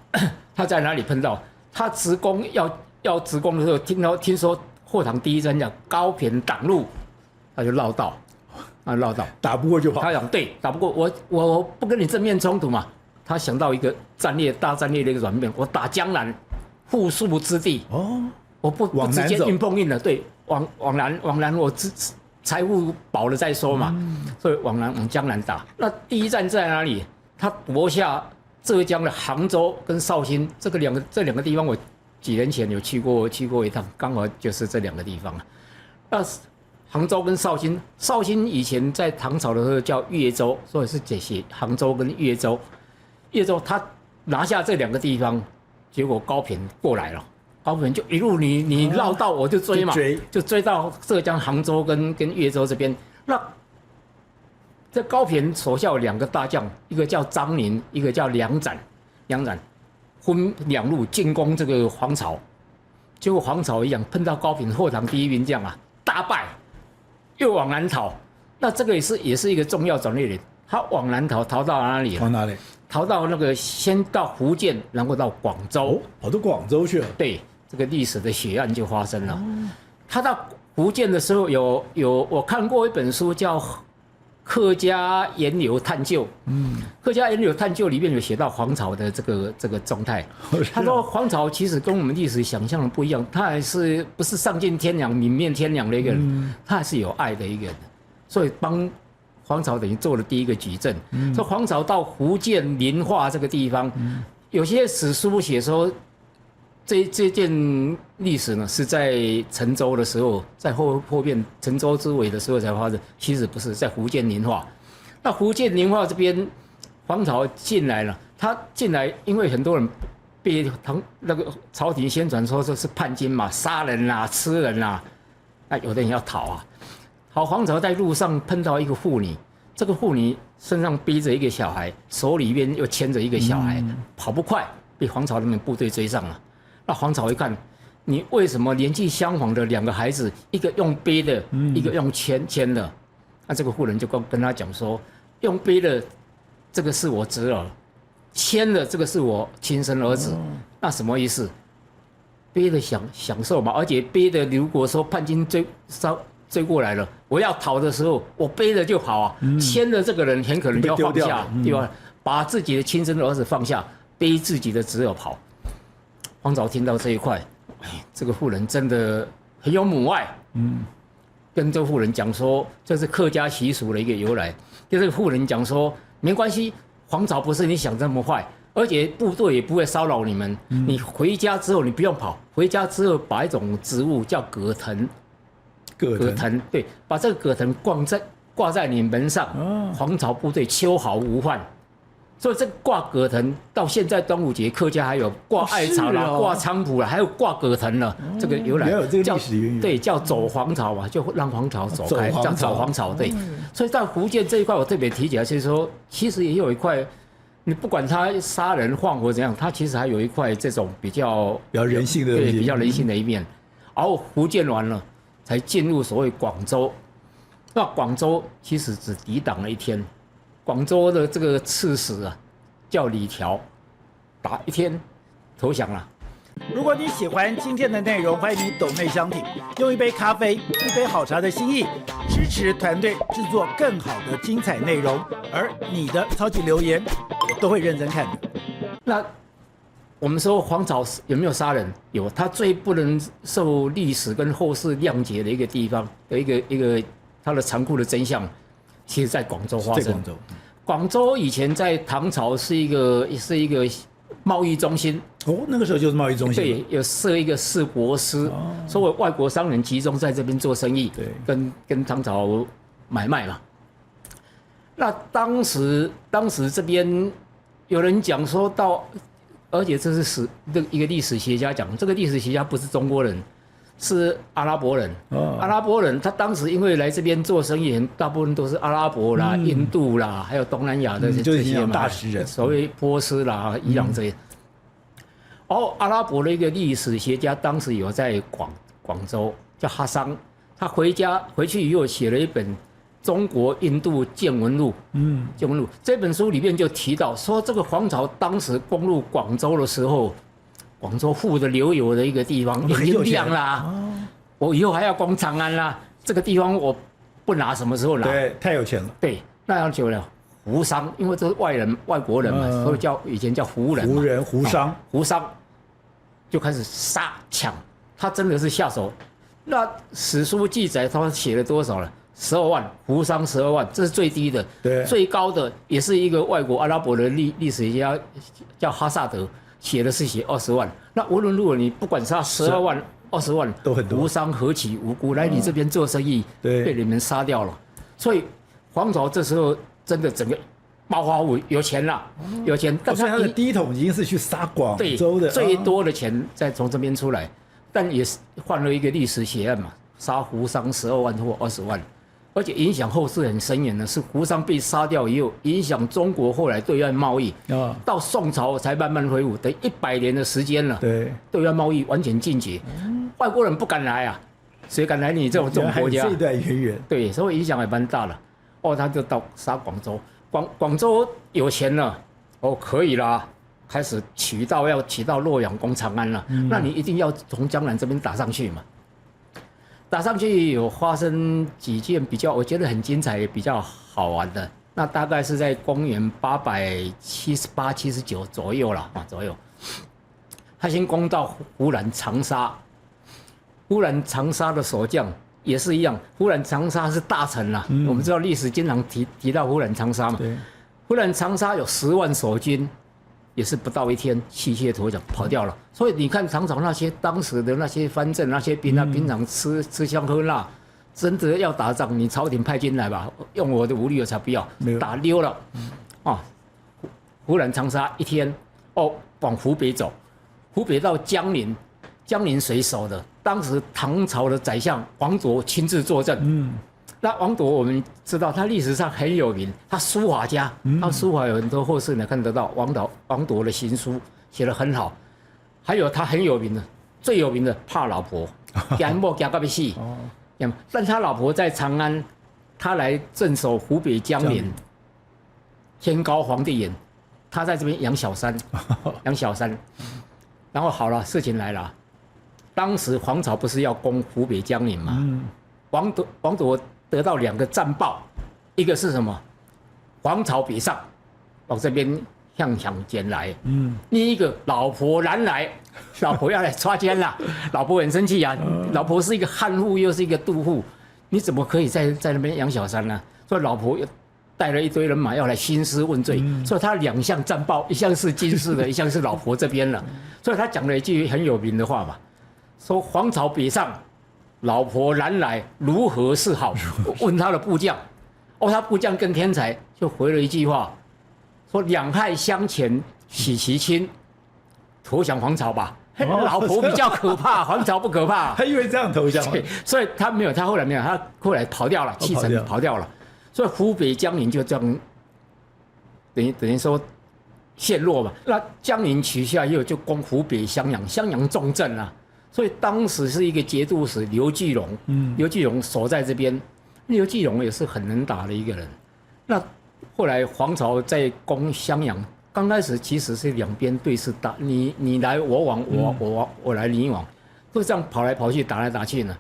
他在哪里碰到？他直攻要直攻的时候，听说后唐第一战将高骈挡路，他就绕道，打不过就跑。他想对，打不过我不跟你正面冲突嘛。他想到一个大战略的一个转变，我打江南，富庶之地。我不直接硬碰硬的，对，往南我财富饱了再说嘛，所以往江南打。那第一站在哪里？他夺下浙江的杭州跟绍兴这两个地方，我几年前有去过一趟，刚好就是这两个地方。那杭州跟绍兴以前在唐朝的时候叫越州，所以是这些杭州跟越州。他拿下这两个地方，结果高骈过来了。高骈就一路你绕道我就追嘛，就追到浙江杭州跟越州这边。那这高骈手下有2个大将，一个叫张宁，一个叫梁展，分2路进攻这个黄巢。结果黄巢一样碰到高骈后唐第一名将啊，大败，又往南逃。那这个也是一个重要转捩点。他往南逃到哪里？逃哪里？逃到那个先到福建，然后到广州，跑到广州去了。对。这个历史的血案就发生了。他到福建的时候我看过一本书叫《客家源流探究》，客家源流探究里面有写到黄巢的这个状态。他说黄巢其实跟我们历史想象的不一样，他还是不是丧尽天良、泯灭天良的一个人，他还是有爱的一个人，所以帮黄巢等于做了第一个矩阵。说黄巢到福建临化这个地方，有些史书写说。这件历史呢，是在陈州的时候，在后面陈州之围的时候才发生。其实不是，在福建宁化。那福建宁化这边，黄巢进来了。他进来，因为很多人被那个朝廷宣传说这是叛军嘛，杀人啦、吃人啦，那有的人要逃啊。好，黄巢在路上碰到一个妇女，这个妇女身上背着一个小孩，手里面又牵着一个小孩，跑不快，被黄巢那边部队追上了。那黄巢一看，你为什么年纪相仿的两个孩子，一个用背的，一个用牵的？那这个妇人就跟他讲说，用背的这个是我侄儿，牵的这个是我亲生儿子。那什么意思？背的享受嘛，而且背的如果说叛军追过来了，我要逃的时候，我背着就跑啊。牵的这个人很可能就要放下，对吧？把自己的亲生儿子放下，背自己的侄儿跑。黄巢听到这一块，这个妇人真的很有母爱，跟这个妇人讲说，这是客家习俗的一个由来。跟这个妇人讲说，没关系，黄巢不是你想这么坏，而且部队也不会骚扰你们。你回家之后你不用跑，回家之后把一种植物叫葛藤，对，把这个葛藤挂在你门上，黄巢部队秋毫无患。所以这个挂葛藤到现在端午节客家还有挂艾草啦、挂菖蒲啦，还有挂葛藤了。这个由来有这个历史渊源，对，叫走黄巢嘛，就让黄巢走开，叫走黄巢。对，所以在福建这一块，我特别提起来，就是说，其实也有一块，你不管他杀人放火怎样，他其实还有一块这种比较人性的，对，比较人性的一面。然后福建完了，才进入所谓广州。那广州其实只抵挡了1天。广州的这个刺史啊，叫李条，打1天投降了。如果你喜欢今天的内容，欢迎你斗内相挺，用一杯咖啡、一杯好茶的心意，支持团队制作更好的精彩内容。而你的超级留言，我都会认真看的。那我们说黄巢有没有杀人？有，他最不能受历史跟后世谅解的一个地方，有一个他的残酷的真相。其实在广州发生。广州以前在唐朝是一个贸易中心。那个时候就是贸易中心。对，有设一个市国司，所有外国商人集中在这边做生意，对，跟唐朝买卖嘛。那当时这边有人讲说到，而且这是一个历史学家讲，这个历史学家不是中国人。是阿拉伯人，阿拉伯人他当时因为来这边做生意，大部分都是阿拉伯啦、印度啦，还有东南亚的这些大食人，所谓波斯啦、伊朗这些。阿拉伯的一个历史学家当时有在广州，叫哈桑，他回去以后写了一本《中国印度见闻录》。见闻录这本书里面就提到说，这个黄巢当时攻入广州的时候。广州富得流油的一个地方，眼睛亮啦！我以后还要攻长安啦，这个地方我不拿，什么时候拿？对，太有钱了。对，那样久了，胡商，因为这是外国人嘛，所以以前叫胡人。胡商就开始杀抢，他真的是下手。那史书记载他写了多少了？12万，胡商12万，这是最低的。对，最高的也是一个外国阿拉伯的历史学家，叫哈萨德。写20万，那无论如何，你不管是12万、20万，都很多。无伤何其无辜，来你这边做生意，被你们杀掉了。所以黄巢这时候真的整个暴发户，有钱了，有钱。但他的第一桶金是去杀广州的，最多的钱再从这边出来，但也是犯了一个历史血案嘛，杀胡商12万或20万。而且影响后世很深远的是，胡商被杀掉以后，影响中国后来对外贸易。到宋朝才慢慢恢复，等100年的时间了。对外贸易完全禁绝，外国人不敢来啊，谁敢来你这种国家？这一段渊源。对，所以影响还蛮大的。他就到杀广州，广州有钱了，可以啦，开始要取到洛阳攻长安了。那你一定要从江南这边打上去嘛。打上去有发生几件比较我觉得很精彩也比较好玩的。那大概是在公元878、79左右了左右。他先攻到湖南长沙，湖南长沙的守将也是一样，湖南长沙是大城啦。我们知道历史经常提到湖南长沙嘛。湖南长沙有10万守军，也是不到一天弃械投降跑掉了。所以你看唐朝那些当时的那些藩镇那些兵啊，平常吃香喝辣。真的要打仗，你朝廷派军来吧，用我的武力我才不要，打溜了，湖南长沙一天，往湖北走，湖北到江陵，江陵谁守的？当时唐朝的宰相王铎亲自坐镇。那王铎我们知道，他历史上很有名，他书法家，他书法有很多后世呢看得到，王铎的行书写得很好，还有他很有名的，最有名的怕老婆，惊某惊到要死。但他老婆在长安，他来镇守湖北江陵，天高皇帝远，他在这边养小三，然后好了，事情来了，当时黄巢不是要攻湖北江陵吗？王铎得到2个战报，一个是什么？黄巢北上，往这边向前来。另一个老婆南来，老婆要来抓奸了，老婆很生气啊。老婆是一个悍妇，又是一个妒妇，你怎么可以在那边养小三呢？所以老婆又带了一堆人马要来兴师问罪。所以他2项战报，一项是金氏的，一项是老婆这边了。所以他讲了一句很有名的话嘛，说黄巢北上，老婆南来，如何是好？问他的部将，他部将更天才，就回了一句话。说两害相权取其轻，投降黄巢吧。老婆比较可怕，黄巢不可怕。他因为这样投降，所以他没有，他后来没有，他后来跑掉了，弃城跑掉了。所以湖北江陵就这样，等于说陷落嘛。那江陵取下以后，就攻湖北襄阳，襄阳重镇啊。所以当时是一个节度使刘继荣，刘继荣守在这边。刘继荣也是很能打的一个人。那后来黄巢在攻襄阳，刚开始其实是两边对峙打，你来我往，我来你往，都这样跑来跑去，打来打去呢。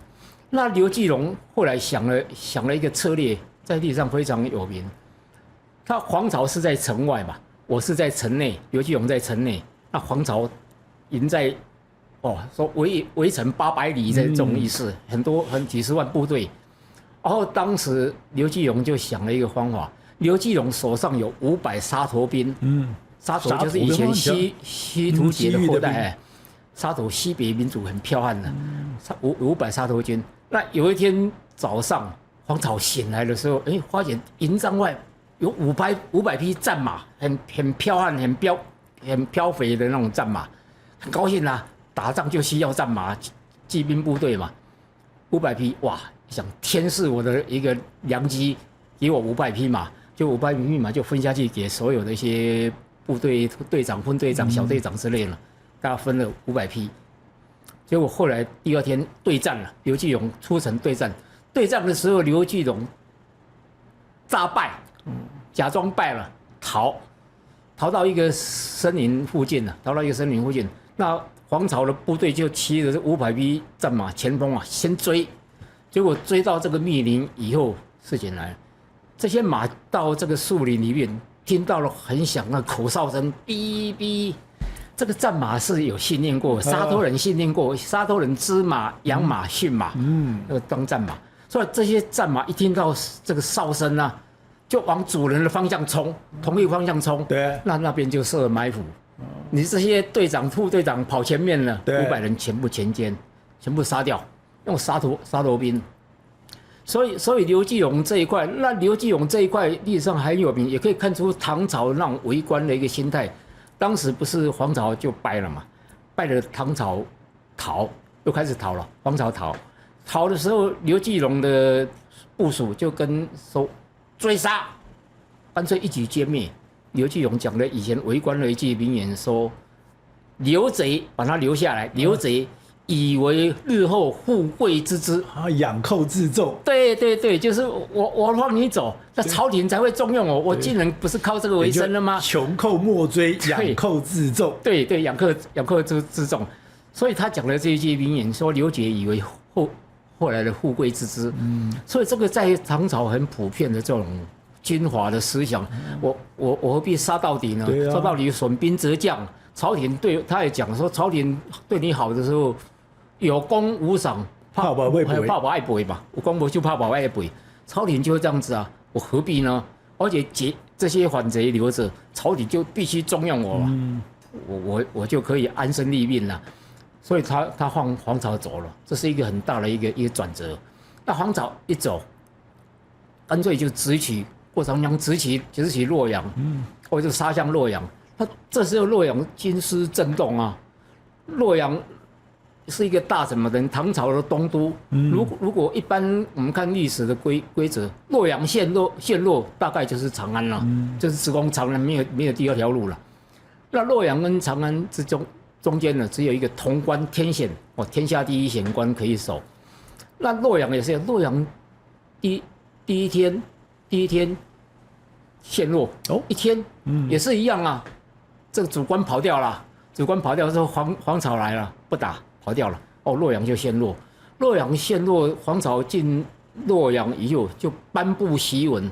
那刘继荣后来想了一个策略，在历史上非常有名。他黄巢是在城外嘛，我是在城内，刘继荣在城内，那黄巢营在说围城800里这种意思，几十万部队。然后当时刘继荣就想了一个方法。刘继荣手上有500沙陀兵，沙陀就是以前西突厥的后代，沙陀西北民族很剽悍的，500沙陀军。那有一天早上，黄巢醒来的时候，发现营帐外有500匹战马，很剽悍、很飘肥的那种战马，很高兴啦，打仗就需要战马，骑兵部队嘛，500匹，哇，想天是我的一个良机，给我500匹马。就500匹马就分下去给所有的一些部队队长、分队长、小队长之类的，大家分了500匹。结果后来第2天对战了，刘继荣出城对战。对战的时候，刘继荣诈败，假装败了，逃到一个森林附近了，那黄巢的部队就骑着这500匹战马前锋先追，结果追到这个密林以后，事情来了。这些马到这个树林里面，听到了很响的口哨声，哔哔。这个战马是有训练过，沙陀人训练过，沙陀人知马、养马、驯马，当战马。所以这些战马一听到这个哨声啊，就往主人的方向冲，同一个方向冲。对，那边就设埋伏。你这些队长、副队长跑前面了，500人全部前歼，全部杀掉，用沙陀兵。所以刘继荣这一块，历史上很有名，也可以看出唐朝那种为官的一个心态。当时不是黄巢就败了嘛，败了唐朝又开始逃了，黄巢逃的时候，刘继荣的部属就跟说追杀，干脆一举歼灭。刘继荣讲的以前为官的一句名言说：“刘贼把他留下来，刘贼。”以为日后富贵之资养寇自重。对，就是我放你走，那朝廷才会重用我。我竟然不是靠这个为生了吗？穷寇莫追，养寇自重。对，养寇自重。所以他讲的这一句名言说：“刘杰以为后来的富贵之资。所以这个在唐朝很普遍的这种军阀的思想，我何必杀到底呢？杀到底损兵折将。朝廷对他也讲说，朝廷对你好的时候，有功无赏，怕保未赔，怕保爱赔嘛。有功无就怕保爱赔，朝廷就会这样子啊，我何必呢？而且这些反贼留着，朝廷就必须重用我嘛，我就可以安身立命了。所以他放黄巢走了，这是一个很大的一个转折。那黄巢一走，干脆就直取过长江，直取洛阳，或者杀向洛阳。他这时候洛阳军师震动啊，洛阳是一个大什么人？唐朝的东都。如果一般我们看历史的规则，洛阳陷落大概就是长安了，就是直攻长安，没有第二条路了。那洛阳跟长安中间呢，只有一个潼关天险，天下第一险关可以守。那洛阳也是，洛阳第一天陷落，一天也是一样啊。这个主官跑掉了，之后黄巢来了，不打，跑掉了。洛阳就陷落。洛阳陷落，黄巢进洛阳以后就颁布檄文，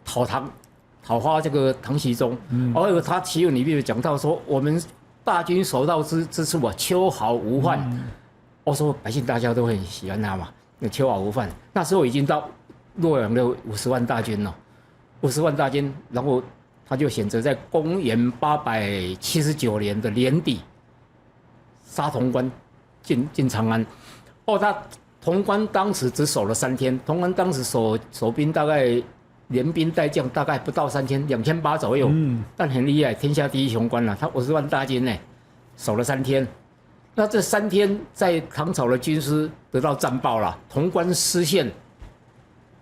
讨伐这个唐僖宗。而有他檄文里面有讲到说，我们大军所到之处啊，秋毫无犯。说百姓大家都很喜欢他嘛，秋毫无犯。那时候已经到洛阳的50万大军了，50万大军，然后他就选择在公元879年的年底杀潼关，进长安。他潼关当时只守了3天，潼关当时守兵大概连兵带将大概不到2800左右，但很厉害，天下第一雄关了。他50万大军呢，守了3天。那这3天，在唐朝的军师得到战报了，潼关失陷，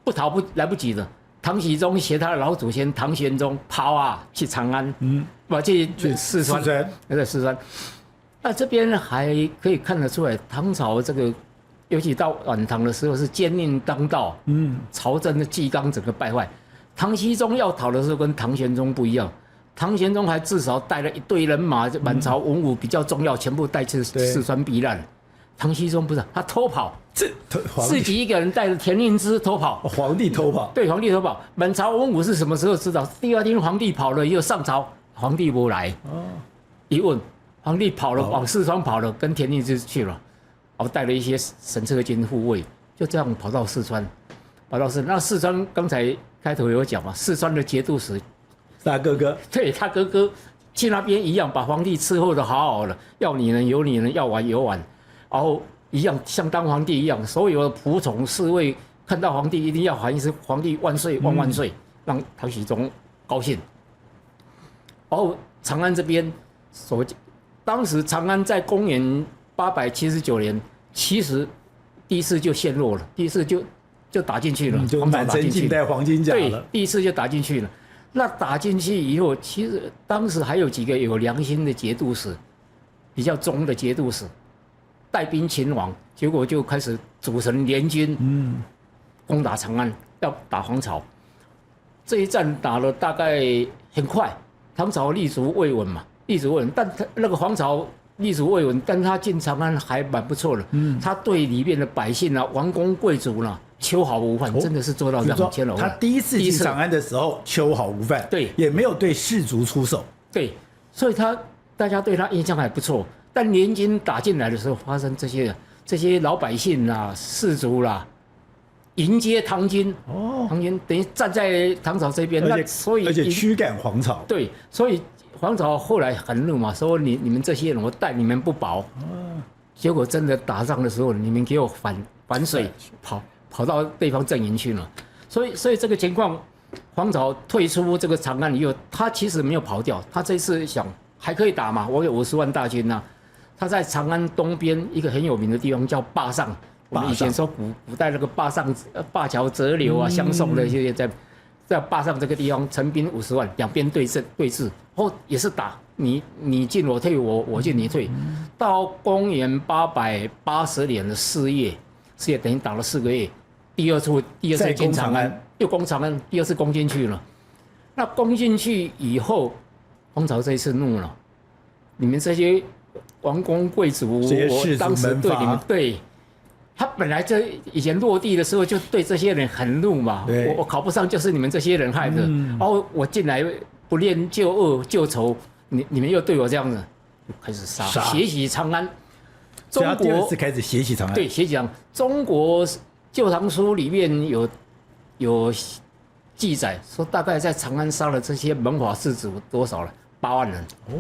不逃来不及了。唐僖宗携他的老祖先唐玄宗跑啊去长安，去四川，在四川。那这边还可以看得出来，唐朝这个，尤其到晚唐的时候是奸佞当道，朝政的纪纲整个败坏。唐僖宗要讨的时候跟唐玄宗不一样，唐玄宗还至少带了一队人马，满朝文武比较重要，全部带去四川避难。唐僖宗不是，他偷跑。自己一个人带着田令之偷跑，皇帝偷跑，对，皇帝偷跑。满朝文武是什么时候知道？第2天皇帝跑了以后上朝，皇帝不来。一问，皇帝跑了，往四川跑了，跟田令之去了，带了一些神策军护卫，就这样跑到四川。那四川刚才开头有讲嘛，四川的节度使，他哥哥，对他哥哥去那边一样，把皇帝伺候的好好的，要女人有女人，要玩有玩，然后。一样像当皇帝一样，所有的仆从侍卫看到皇帝一定要喊一声“皇帝万岁万万岁”，让唐僖宗高兴。长安这边，当时长安在公元879年，其实第一次就陷落了，第一次就打进去了，就满城尽带黄金甲了。对，第一次就打进去了。那打进去以后，其实当时还有几个有良心的节度使，比较忠的节度使。带兵勤王，结果就开始组成联军，攻打长安，要打黄巢。这一战打了大概很快，唐朝立足未稳嘛，但他那个黄巢立足未稳，但他进长安还蛮不错的。他对里面的百姓啊、王公贵族呢，秋毫无犯，真的是做到这样。他第一次进长安的时候，秋毫无犯，对，也没有对士族出手，对，所以大家对他印象还不错。但联军打进来的时候，发生这些老百姓啦、士族啦，迎接唐军。唐军等于站在唐朝这边，而且驱赶黄巢。对，所以黄巢后来很怒嘛，说你们这些人，我待你们不薄。结果真的打仗的时候，你们给我反水跑到对方阵营去了。所以这个情况，黄巢退出这个长安以后，他其实没有跑掉，他这次想还可以打嘛，我有50万大军呐。他在长安东边一个很有名的地方叫坝上，我们以前说古代那个灞桥折流啊，相送的一些在坝上这个地方，陈兵50万，两边对峙，也是打你进我退，我进你退，到公元880年的4月等于打了4个月，第二次进长安，又攻长安，第2次攻进去了。那攻进去以后，黄巢这一次怒了，你们这些王公贵族，我当时对你们他本来以前落地的时候就对这些人很怒嘛，我考不上就是你们这些人害的，然后我进来不练就恶就仇，你们又对我这样子，就开始杀，血洗长安。中国第二次开始血洗长安，对，血洗长安。中国旧唐书里面有记载说，大概在长安杀了这些门阀士族多少了？8万人哦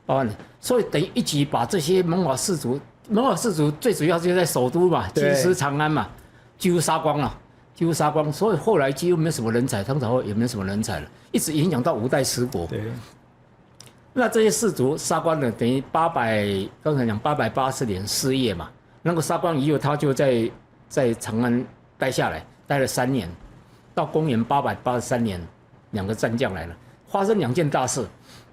，8万人，所以等于一举把这些门阀士族最主要就在首都嘛，京师长安嘛，几乎杀光了，几乎杀光，所以后来几乎没有什么人才，唐朝后也没有什么人才了，一直影响到五代十国。对，那这些士族杀光了，等于刚才讲880年失业嘛，那个杀光以后，他就在长安待下来，待了3年，到公元883年，2个战将来了，发生2件大事。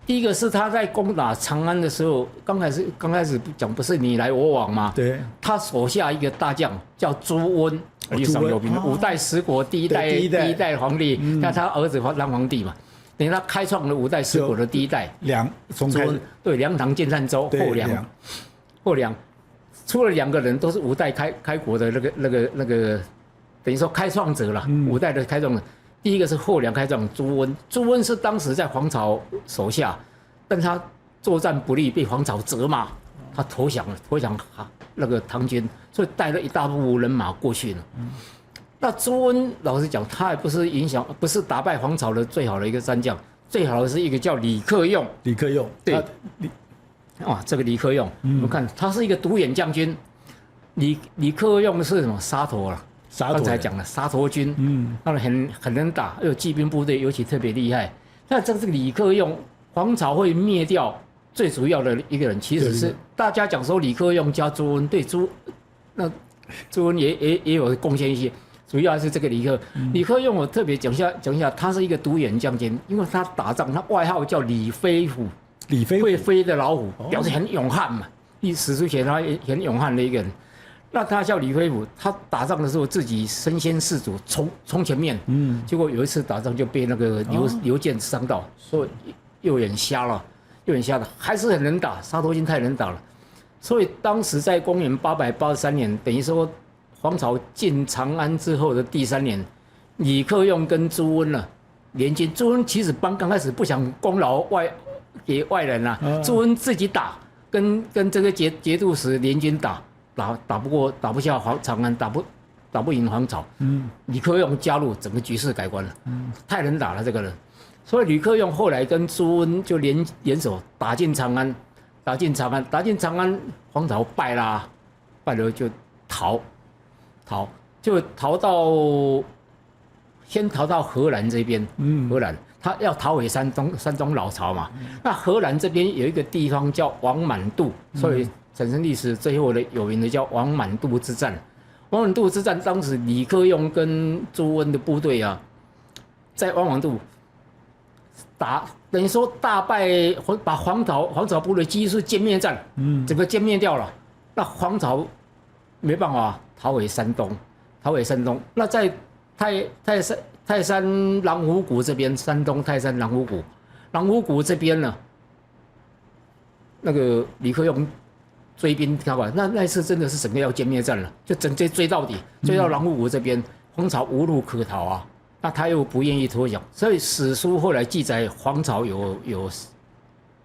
第一个是他在攻打长安的时候，刚开始讲不是你来我往吗？对，他手下一个大将叫朱温，历史上有名，五代十国第一代皇帝，那他儿子当皇帝嘛，等于他开创了五代十国的第一代。朱温对，梁唐建善州后梁，出了2个人都是五代开国的那个，等于说开创者了，五代的开创者。第一个是后梁开创朱温，朱温是当时在黄巢手下，但他作战不利，被黄巢责骂，他投降那个唐军，所以带了一大部人马过去了。那朱温老实讲，他也不是打败黄巢的最好的一个战将，最好的是一个叫李克用。对，这个李克用，我们看他是一个独眼将军，李克用是什么沙陀了？刚才讲了沙陀军，他们很能打，又有骑兵部队，尤其特别厉害。那这个李克用，黄巢会灭掉最主要的一个人，其实是大家讲说李克用加朱温，对朱温也有贡献一些，主要还是这个李克用，我特别讲一下，他是一个独眼将军，因为他打仗，他外号叫李飞虎，会飞的老虎，表示很勇悍嘛。史书写他很勇悍的一个人。那他叫李飞虎，他打仗的时候自己身先士卒，冲前面，结果有一次打仗就被那个刘建伤到，所以右眼瞎了，还是很能打，沙陀军太能打了，所以当时在公元883年，等于说黄巢进长安之后的第3年，李克用跟朱温呢联军，朱温其实刚开始不想功劳给外人啊，朱温自己打，跟这个节度使联军打不下长安，打不赢黄巢。李克用加入，整个局势改观了。太能打了这个人，所以李克用后来跟朱温就联手打进长安，黄巢败了就逃先逃到荷兰这边。荷兰他要逃回山东老巢嘛。那荷兰这边有一个地方叫王满渡，所以产生历史最后的有名的叫王满渡之战。王满渡之战，当时李克用跟朱温的部队啊，在王满渡等于说大败，把黄巢部队几乎是歼灭战，整个歼灭掉了。那黄巢没办法逃回山东。那在泰山狼虎谷这边，山东泰山狼虎谷这边呢，那个李克用追兵看完，那一次真的是整个要歼灭战了，就整追到底，追到狼虎谷这边，黄巢无路可逃啊，那他又不愿意投降，所以史书后来记载黄巢有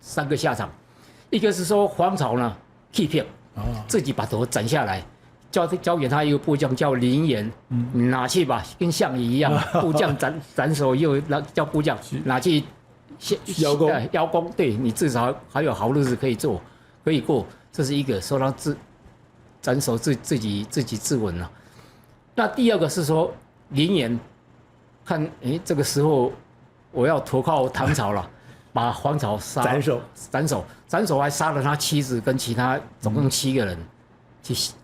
3个下场，一个是说黄巢呢弃骗，自己把头斩下来，交给他一个部将叫林岩，你拿去吧，跟项羽一样，部将斩首又叫部将拿去邀功，对你至少还有好日子可以过。这是一个说他斩首自己自刎了。那第二个是说林岩看，这个时候我要投靠唐朝了，把黄巢斩首，还杀了他妻子跟其他总共7个人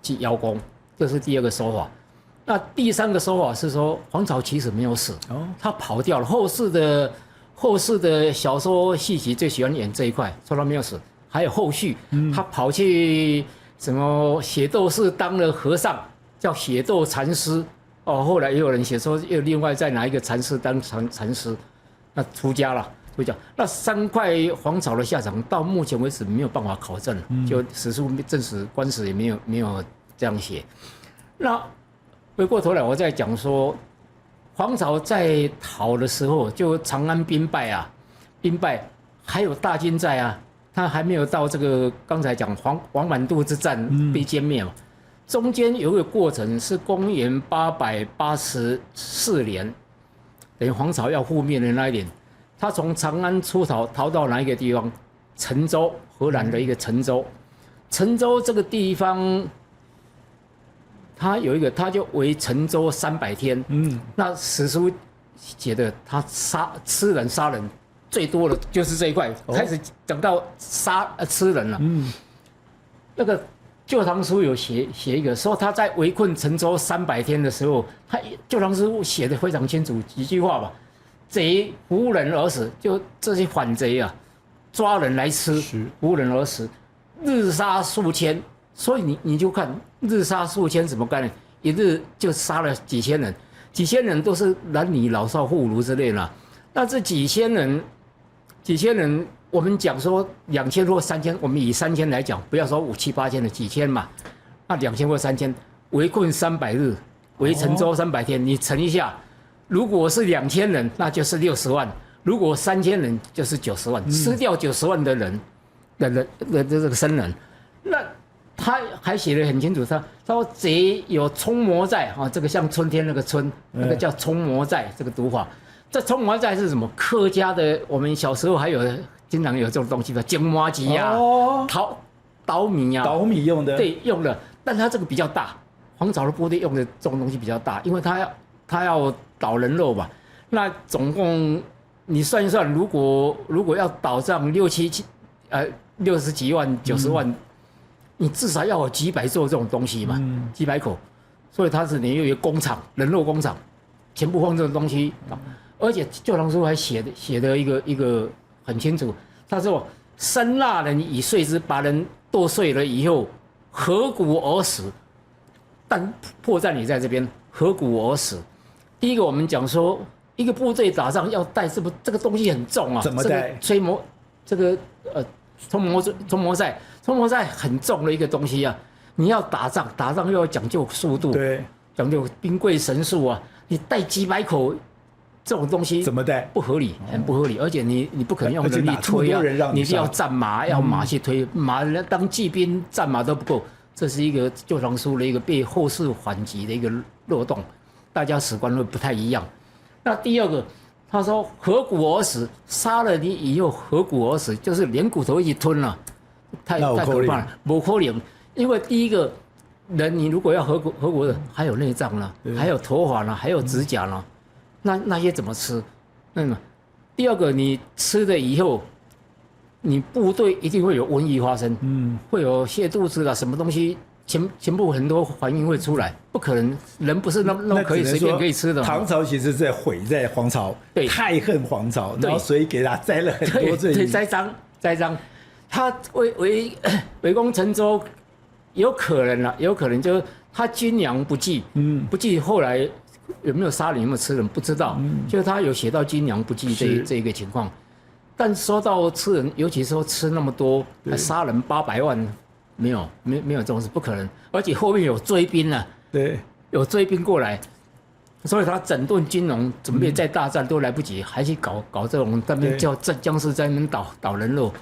去邀功，这是第二个说法。那第3个说法是说黄巢其实没有死，他跑掉了。后世的小说戏曲最喜欢演这一块，说他没有死。还有后续，他跑去什么血斗寺当了和尚，叫血斗禅师。后来也有人写说，又另外再拿一个禅师当禅师，那出家了。那3块黄巢的下场，到目前为止没有办法考证，就史书正史官史也没有这样写。那回过头来，我再讲说，黄巢在讨的时候，就长安兵败啊，兵败，还有大军在啊，他还没有到这个刚才讲王满渡之战被歼灭嘛。中间有一个过程是公元884年，等于黄巢要覆灭的那一年，他从长安出逃到哪一个地方？陈州，荷兰的一个陈州。陈州这个地方，他有一个，他就围陈州300天。那史书写的他吃人杀人最多的就是这一块，开始讲到吃人了。那个《旧唐书》有写一个，说他在围困陈州300天的时候，他《旧唐书》写的非常清楚，几句话吧：贼服人而死，就这些反贼啊，抓人来吃，服人而死，日杀数千。所以你就看日杀数千什么概念？一日就杀了几千人，几千人都是男女老少妇孺之类的。那这几千人，我们讲说2000或3000，我们以3000来讲，不要说5、7、8千的几千嘛，那2000或3000，围困300日，围陈州300天，你乘一下，如果是2000人，那就是60万；如果3000人，就是90万，吃掉90万的人的这个生人，那他还写得很清楚，他说贼有冲魔在啊，这个像春天那个春，那个叫冲魔在，这个读法。这冲魔在是什么？客家的，我们小时候还有经常有这种东西的，煎麻糬啊，捣米啊，捣米用的，对，用的。但它这个比较大，黄巢的部队用的这种东西比较大，因为它要捣人肉吧。那总共你算一算，如果要捣上60几万、90万，你至少要有几百座这种东西嘛，几百口。所以它是你有一个工厂，人肉工厂，全部放这种东西。而且《旧唐书》还写的一个很清楚，他说：“生蜡人以碎之，把人剁碎了以后，合骨而死。”但破绽也在这边，合骨而死。第一个，我们讲说，一个部队打仗要带这个东西很重啊，怎么带？冲魔塞很重的一个东西啊。你要打仗又要讲究速度，对，讲究兵贵神速啊。你带几百口这种东西怎么带？不合理，很不合理。而且你不可能用人力推啊，你一定要战马，要马去推，马当骑兵战马都不够。这是一个《旧唐书》的一个被后世反击的一个漏洞，大家史观会不太一样。那第二个，他说合骨而死，杀了你以后合骨而死，就是连骨头一起吞了，太可怕了，不可能。因为第一个人，你如果要合骨的，还有内脏呢，还有头发呢，还有指甲呢，那些怎么吃？那么第二个，你吃了以后，你部队一定会有瘟疫发生，会有泻肚子啦，什么东西，全部很多反应会出来，不可能，人不是那么可以随便可以吃的。唐朝其实在毁在黄巢，对，太恨黄巢，然后所以给他栽了很多罪名，对，栽赃，他围攻陈州，有可能就是他军粮不济，不济后来有没有杀人有没有吃人不知道，就是他有写到军粮不济这一个情况。但说到吃人，尤其说吃那么多，杀人800万，没有这种事，不可能。而且后面有追兵了，对，有追兵过来，所以他整顿军容，准备再大战都来不及，还去搞这种，他们叫将士在那边捣人肉。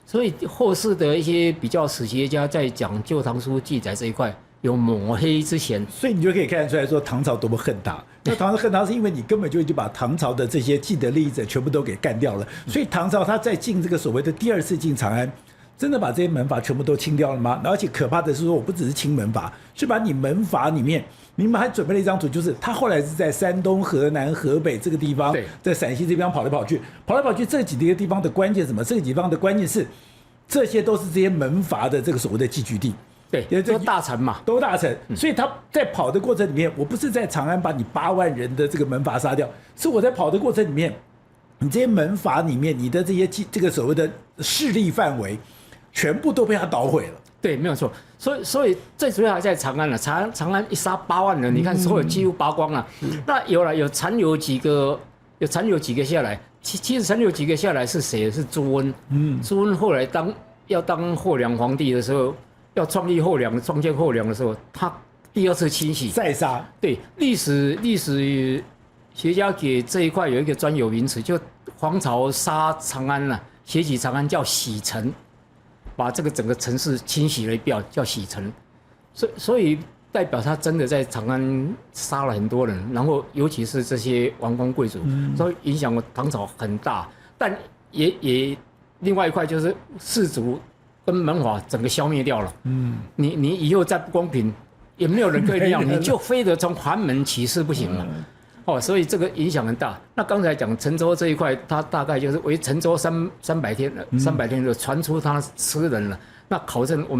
所以后世的一些比较史学家在讲《旧唐书》记载这一块有抹黑之嫌，所以你就可以看得出来说唐朝多么恨他。那唐朝恨他是因为你根本就已经把唐朝的这些既得利益者全部都给干掉了，所以唐朝他在进这个所谓的第二次进长安，真的把这些门阀全部都清掉了吗？而且可怕的是说，我不只是清门阀，是把你门阀里面，你们还准备了一张图，就是他后来是在山东、河南、河北这个地方，在陕西这边跑来跑去，这几个地方的关键是什么？这个地方的关键是，这些都是这些门阀的这个所谓的寄居地。对，都大臣嘛，都大臣，所以他在跑的过程里面，我不是在长安把你8万人的这个门阀杀掉，是我在跑的过程里面，你这些门阀里面，你的这个所谓的势力范围，全部都被他捣毁了。对，没有错。所以最主要还在长安了，长安一杀8万人，你看所有几乎扒光了。那有残留几个下来，其实残留几个下来是谁？是朱温。朱温后来要当后梁皇帝的时候。要创建后梁的时候，他第二次清洗再杀。对，历史学家给这一块有一个专有名词，就黄巢杀长安了，血洗长安叫洗城，把这个整个城市清洗了一遍，叫洗城。所以代表他真的在长安杀了很多人，然后尤其是这些王公贵族，所以影响了唐朝很大。但也另外一块就是士族跟门阀整个消灭掉了。你以后再不公平，也没有人可以那样，你就非得从寒门起事不行了。所以这个影响很大。那刚才讲陈州这一块，它大概就是为陈州300天，300天就传出他吃人了。那考证我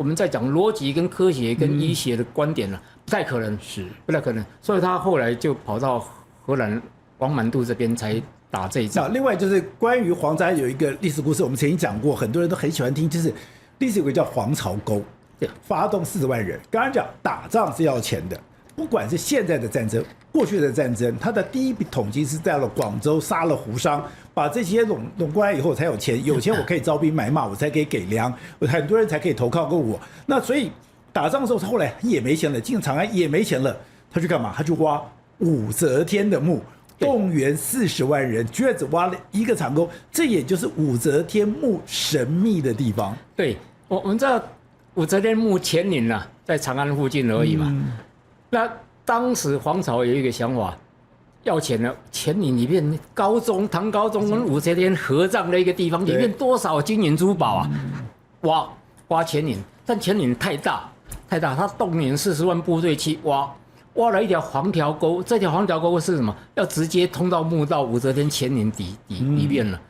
们在讲逻辑跟科学跟医学的观点了，不太可能，不太可能。所以他后来就跑到荷兰王满度这边才打这一仗。另外就是关于黄巢有一个历史故事，我们曾经讲过，很多人都很喜欢听，就是历史有个叫黄巢沟，对，发动40万人。刚刚讲打仗是要钱的。不管是现在的战争、过去的战争，他的第一笔统计是在了广州杀了胡商，把这些拢过来以后才有钱，有钱我可以招兵买马，我才可以给粮，很多人才可以投靠过我。那所以打仗的时候，他后来也没钱了，进长安也没钱了，他去干嘛？他去挖武则天的墓，动员40万人，居然只挖了一个长沟，这也就是武则天墓神秘的地方。对，我们知道武则天墓乾陵啊，在长安附近而已嘛。那当时黄巢有一个想法，要钱了，乾陵里面唐高宗跟武则天合葬的一个地方，里面多少金银珠宝啊？挖乾陵，但乾陵太大，他动员40万部队去挖了一条黄条沟，这条黄条沟是什么？要直接通到墓到武则天乾陵里面了。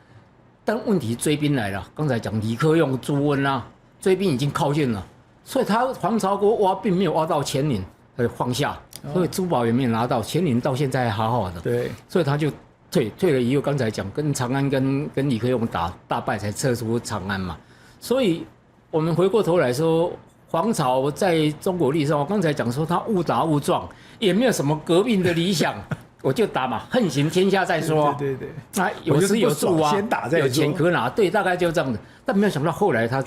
但问题追兵来了，刚才讲李克用、朱温啊，追兵已经靠近了，所以他黄巢沟挖并没有挖到乾陵。放下，所以珠宝也没有拿到，乾陵到现在还好好的。对，所以他就退了以后，刚才讲跟长安跟李克用打大败，才撤出长安嘛。所以我们回过头来说，黄巢在中国历史上，我刚才讲说他误打误撞，也没有什么革命的理想，我就打嘛，横行天下再说。对，那有吃有住啊，先打再说，有钱可拿，对，大概就这样子。但没有想到后来他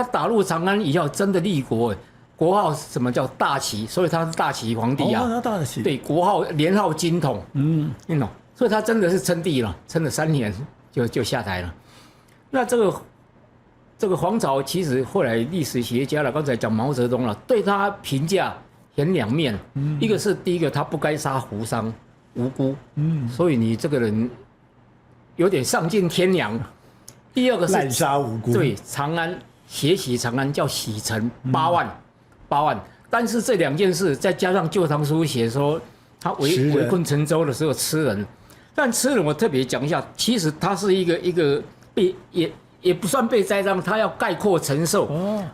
打入长安以后，真的立国。国号什么叫大齐，所以他是大齐皇帝啊。大齐。对，国号年号金统。所以他真的是称帝了，称了3年就下台了。那这个黄巢其实后来历史学家了，刚才讲毛泽东了，对他评价很两面。一个是第一个，他不该杀胡商无辜，所以你这个人有点丧尽天良。第二个是滥杀无辜。对，长安血洗长安叫洗城8万，但是这2件事再加上《旧唐书》写说他围困陈州的时候吃人，但吃人我特别讲一下，其实他是一个被也不算被栽赃，他要概括承受。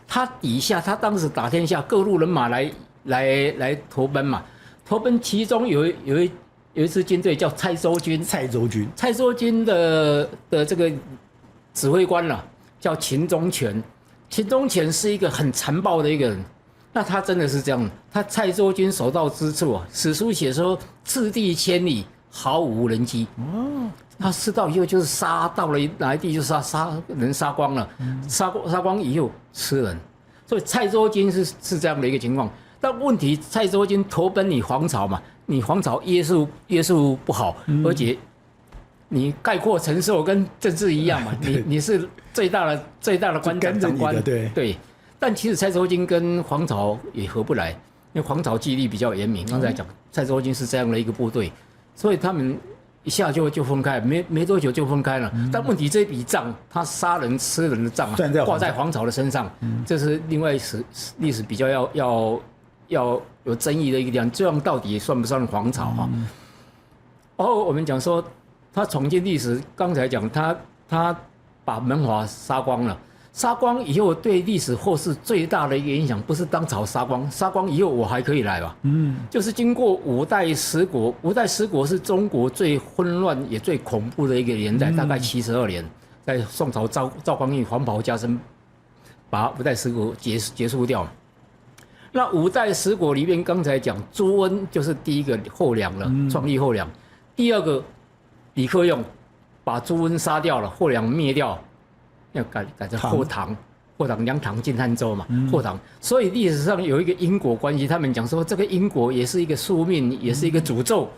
他底下他当时打天下，各路人马来投奔嘛，投奔其中有一支军队叫蔡州军的这个指挥官了，叫秦忠权。秦忠权是一个很残暴的一个人。那他真的是这样，他蔡州军所到之处啊，史书写说赤地千里，毫无人迹。他吃到以后就是杀，到了哪一地就杀人，杀光了，杀光以后吃人，所以蔡州军是这样的一个情况。但问题蔡州军投奔你黄巢嘛，你黄巢约束不好，而且你概括承受跟政治一样嘛，你是最大的官长官，对。但其实蔡州军跟黄巢也合不来，因为黄巢纪律比较严明。刚才讲蔡州军是这样的一个部队，所以他们一下就分开，没多久就分开了。但问题这笔账，他杀人吃人的账挂在黄巢的身上，这是另外历史比较要有争议的一个地方。这样到底算不算黄巢哈？然后我们讲说他闯进历史，刚才讲他把门阀杀光了。杀光以后，对历史后世最大的一个影响，不是当朝杀光以后我还可以来吧？就是经过5代10国，5代10国是中国最混乱也最恐怖的一个年代，大概72年，在宋朝赵匡胤黄袍加身，把5代10国结束掉。那5代10国里面，刚才讲朱温就是第一个后梁了，创立后梁；第二个李克用把朱温杀掉了，后梁灭掉。要改成后唐，后唐梁唐晋汉周嘛，后唐，所以历史上有一个因果关系，他们讲说这个因果也是一个宿命，也是一个诅咒，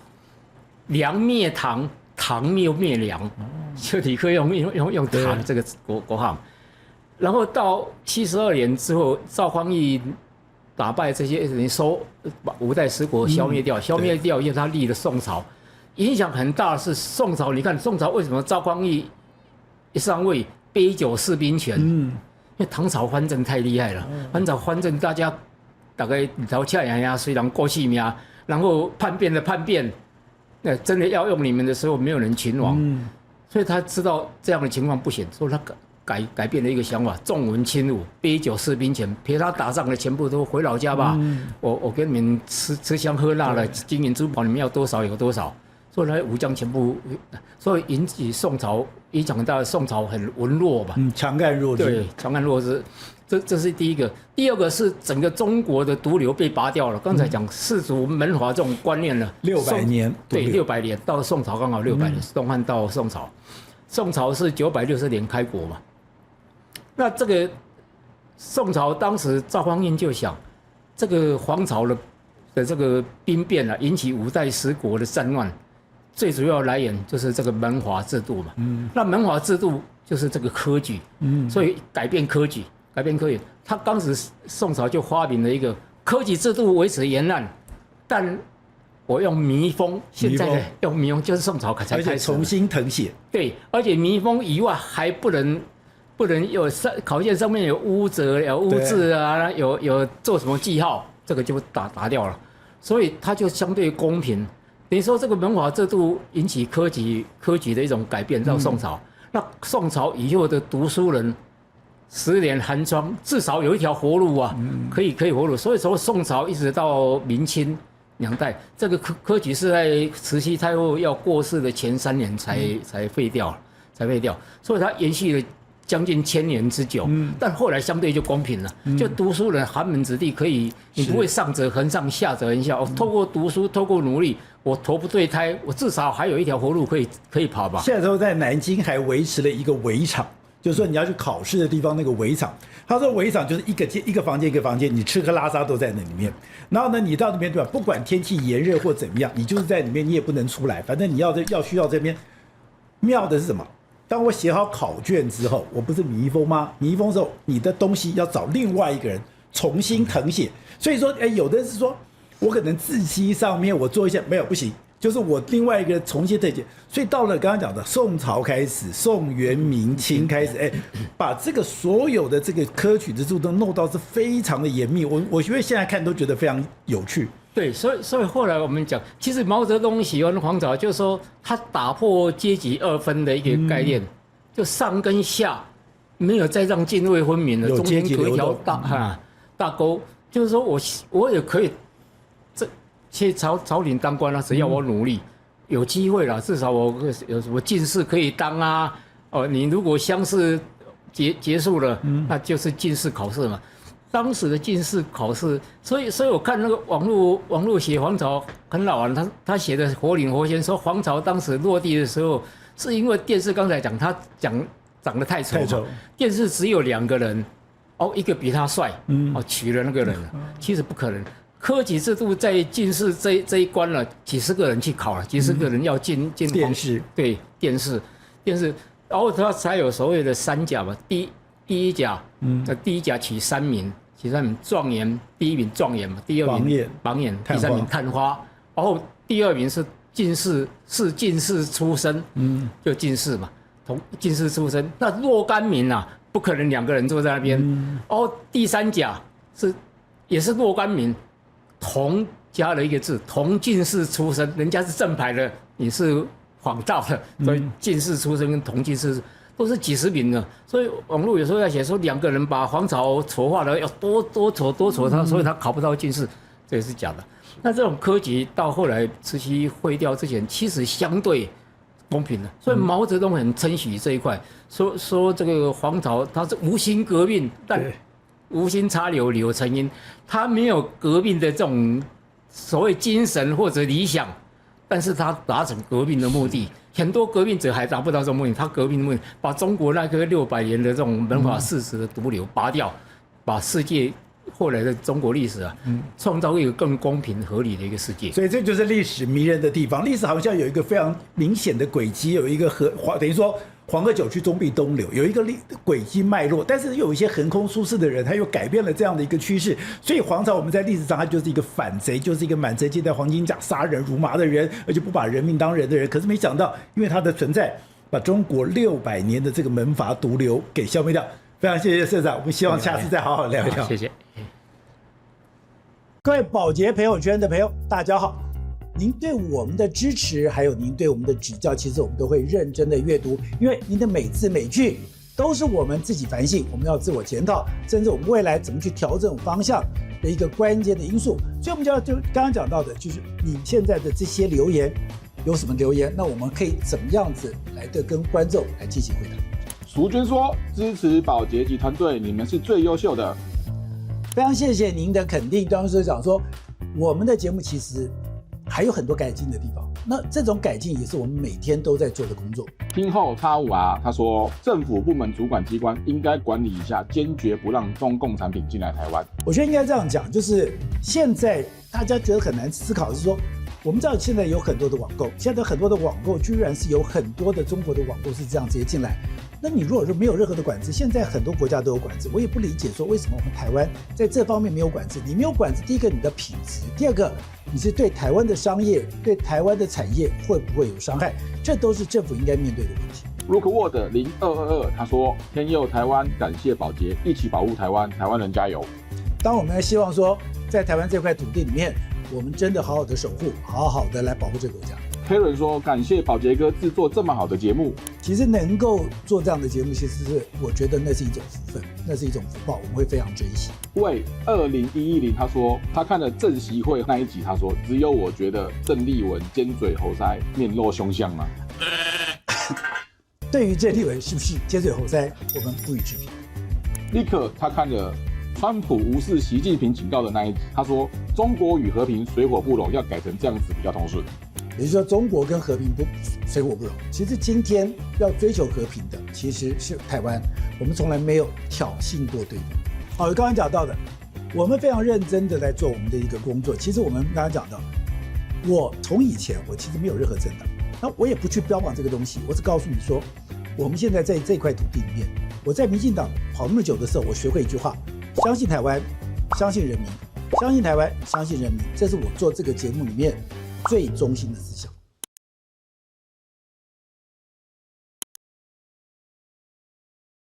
梁灭唐，唐灭梁，就你可以用唐这个国号，然后到72年之后，赵匡胤打败这些人，把五代十国消灭掉，因为他立了宋朝，影响很大的是宋朝。你看宋朝为什么赵匡胤一上位杯酒释兵权？因为唐朝藩镇太厉害了，藩镇大家大概头恰呀虽然过气命，然后叛变的叛变，真的要用你们的时候没有人勤王，所以他知道这样的情况不行，所以他改变了一个想法，重文轻武，杯酒释兵权，陪他打仗的全部都回老家吧。我跟你们吃香喝辣了，金银珠宝你们要多少有多少。所以呢，武将全部，所以引起宋朝影响很大，宋朝很文弱吧。强干弱枝。对，强干弱枝，这是第一个。第二个是整个中国的毒瘤被拔掉了。刚才讲士族门阀这种观念呢，600年。对，600年到宋朝刚好600年，东汉到宋朝，宋朝是960年开国嘛。那这个宋朝当时赵匡胤就想，这个黄巢的这个兵变啊，引起五代十国的战乱，最主要来源就是这个门阀制度嘛。那门阀制度就是这个科举，所以改变科举。他当时宋朝就发明了一个科举制度维持沿岸，但我用民风，现在的用民风就是宋朝才开始，而且重新誊写。对，而且民风以外还不能有考卷上面有污辙、有污渍啊，有做什么记号，这个就打掉了，所以它就相对公平。等于说这个门阀制度引起科举的一种改变，到宋朝，那宋朝以后的读书人10年寒窗，至少有一条活路啊，可以活路。所以从宋朝一直到明清2代，这个科举是在慈禧太后要过世的前3年才废掉，所以它延续了将近1000年之久，但后来相对就公平了，就读书人寒门子弟可以，你不会上者恒上，下者恒下。我透过读书，透过努力，我头不对胎，我至少还有一条活路可以跑吧。现在都在南京还维持了一个围场，就是说你要去考试的地方那个围场，他说围场就是一个房间，你吃喝拉撒都在那里面。然后呢，你到那边对吧？不管天气炎热或怎么样，你就是在里面，你也不能出来，反正你需要这边。妙的是什么？当我写好考卷之后，我不是密封吗？密封之后，你的东西要找另外一个人重新誊写。所以说，有的人是说，我可能字迹上面我做一些没有不行，就是我另外一个重新誊写。所以到了刚刚讲的宋朝开始，宋元明清开始，把这个所有的这个科举制度都弄到是非常的严密。我觉得现在看都觉得非常有趣。对，所以后来我们讲，其实毛泽东喜欢黄巢，就是说他打破阶级2分的一个概念，就上跟下没有再让泾渭分明了，中间隔一条大沟，就是说我也可以去朝廷当官了，只要我努力，有机会了，至少我有什么进士可以当啊。你如果乡试结束了，那就是进士考试嘛。当时的进士考试，所以我看那个网络写黄巢很好玩，他写的活灵活现，说黄巢当时落地的时候，是因为电视刚才讲他长得太丑，电视只有2个人，一个比他帅，娶了那个人了，其实不可能。科举制度在进士这一关了，几十个人去考了，几十个人要进殿试，对殿试，然后他才有所谓的3甲嘛，第一甲，第一甲取3名，状元，第1名状元嘛，第2名榜眼，第3名探花，然后第2名是进士出身，就进士嘛，进士出身，那若干名啊，不可能2个人坐在那边，然后第3甲也是若干名，同加了一个字，同进士出身，人家是正牌的，你是仿造的，所以进士出身跟同进士都是几十名的，所以网络有时候在写说2个人把黄巢丑化了，要多丑，所以他考不到进士，这也是假的。那这种科举到后来慈禧废掉之前，其实相对公平的，所以毛泽东很称许这一块，说这个黄巢他是无心革命，但无心插柳成荫，他没有革命的这种所谓精神或者理想，但是他达成革命的目的。很多革命者还达不到这种目的，他革命的目的把中国那个600年的这种门阀事实的毒瘤拔掉，把世界后来的中国历史啊，创造一个更公平合理的一个世界。所以这就是历史迷人的地方。历史好像有一个非常明显的轨迹，有一个等于说黄河九曲终必东流，有一个轨迹脉络，但是又有一些横空出世的人，他又改变了这样的一个趋势。所以黄巢我们在历史上，他就是一个反贼，就是一个满城尽带黄金甲、杀人如麻的人，而且不把人命当人的人。可是没想到，因为他的存在，把中国600年的这个门阀毒瘤给消灭掉。非常谢谢社长，我们希望下次再好好聊一聊。谢谢。各位宝洁朋友圈的朋友，大家好。您对我们的支持，还有您对我们的指教，其实我们都会认真的阅读，因为您的每字每句都是我们自己反省，我们要自我检讨，甚至我们未来怎么去调整方向的一个关键的因素。所以，我们就刚刚讲到的，就是你现在的这些留言有什么留言，那我们可以怎么样子来的跟观众来进行回答。淑娟说：“支持宝洁集团队，你们是最优秀的。”非常谢谢您的肯定。当时讲说，我们的节目其实还有很多改进的地方，那这种改进也是我们每天都在做的工作。听后85R他说，政府部门主管机关应该管理一下，坚决不让中共产品进来台湾。我觉得应该这样讲，就是现在大家觉得很难思考，是说我们知道现在有很多的网购，现在很多的网购居然是有很多的中国的网购是这样直接进来。那你如果说没有任何的管制，现在很多国家都有管制，我也不理解说为什么我们台湾在这方面没有管制。你没有管制，第一个你的品质，第二个你是对台湾的商业、对台湾的产业会不会有伤害，这都是政府应该面对的问题。Rookwood 0222他说，天佑台湾，感谢宝洁，一起保护台湾，台湾人加油。当我们希望说，在台湾这块土地里面，我们真的好好的守护，好好的来保护这个国家。Karen 说，感谢宝洁哥制作这么好的节目。其实能够做这样的节目，其实是我觉得那是一种福分，那是一种福报，我们会非常珍惜。喂20110他说，他看了郑习会那一集，他说只有我觉得郑丽文尖嘴猴腮，面露凶相吗？对于郑丽文是不是尖嘴猴腮，我们不予置评。立刻他看了川普无视习近平警告的那一集，他说中国与和平水火不容，要改成这样子比较通顺。也就是说，中国跟和平水火不容。其实今天要追求和平的其实是台湾，我们从来没有挑衅过对方。好，刚刚讲到的，我们非常认真的在做我们的一个工作。其实我们刚刚讲到，我从以前我其实没有任何政党，那我也不去标榜这个东西，我只告诉你说，我们现在在这块土地里面，我在民进党跑那么久的时候，我学会一句话：相信台湾，相信人民，相信台湾，相信人民，这是我做这个节目里面最中心的思想。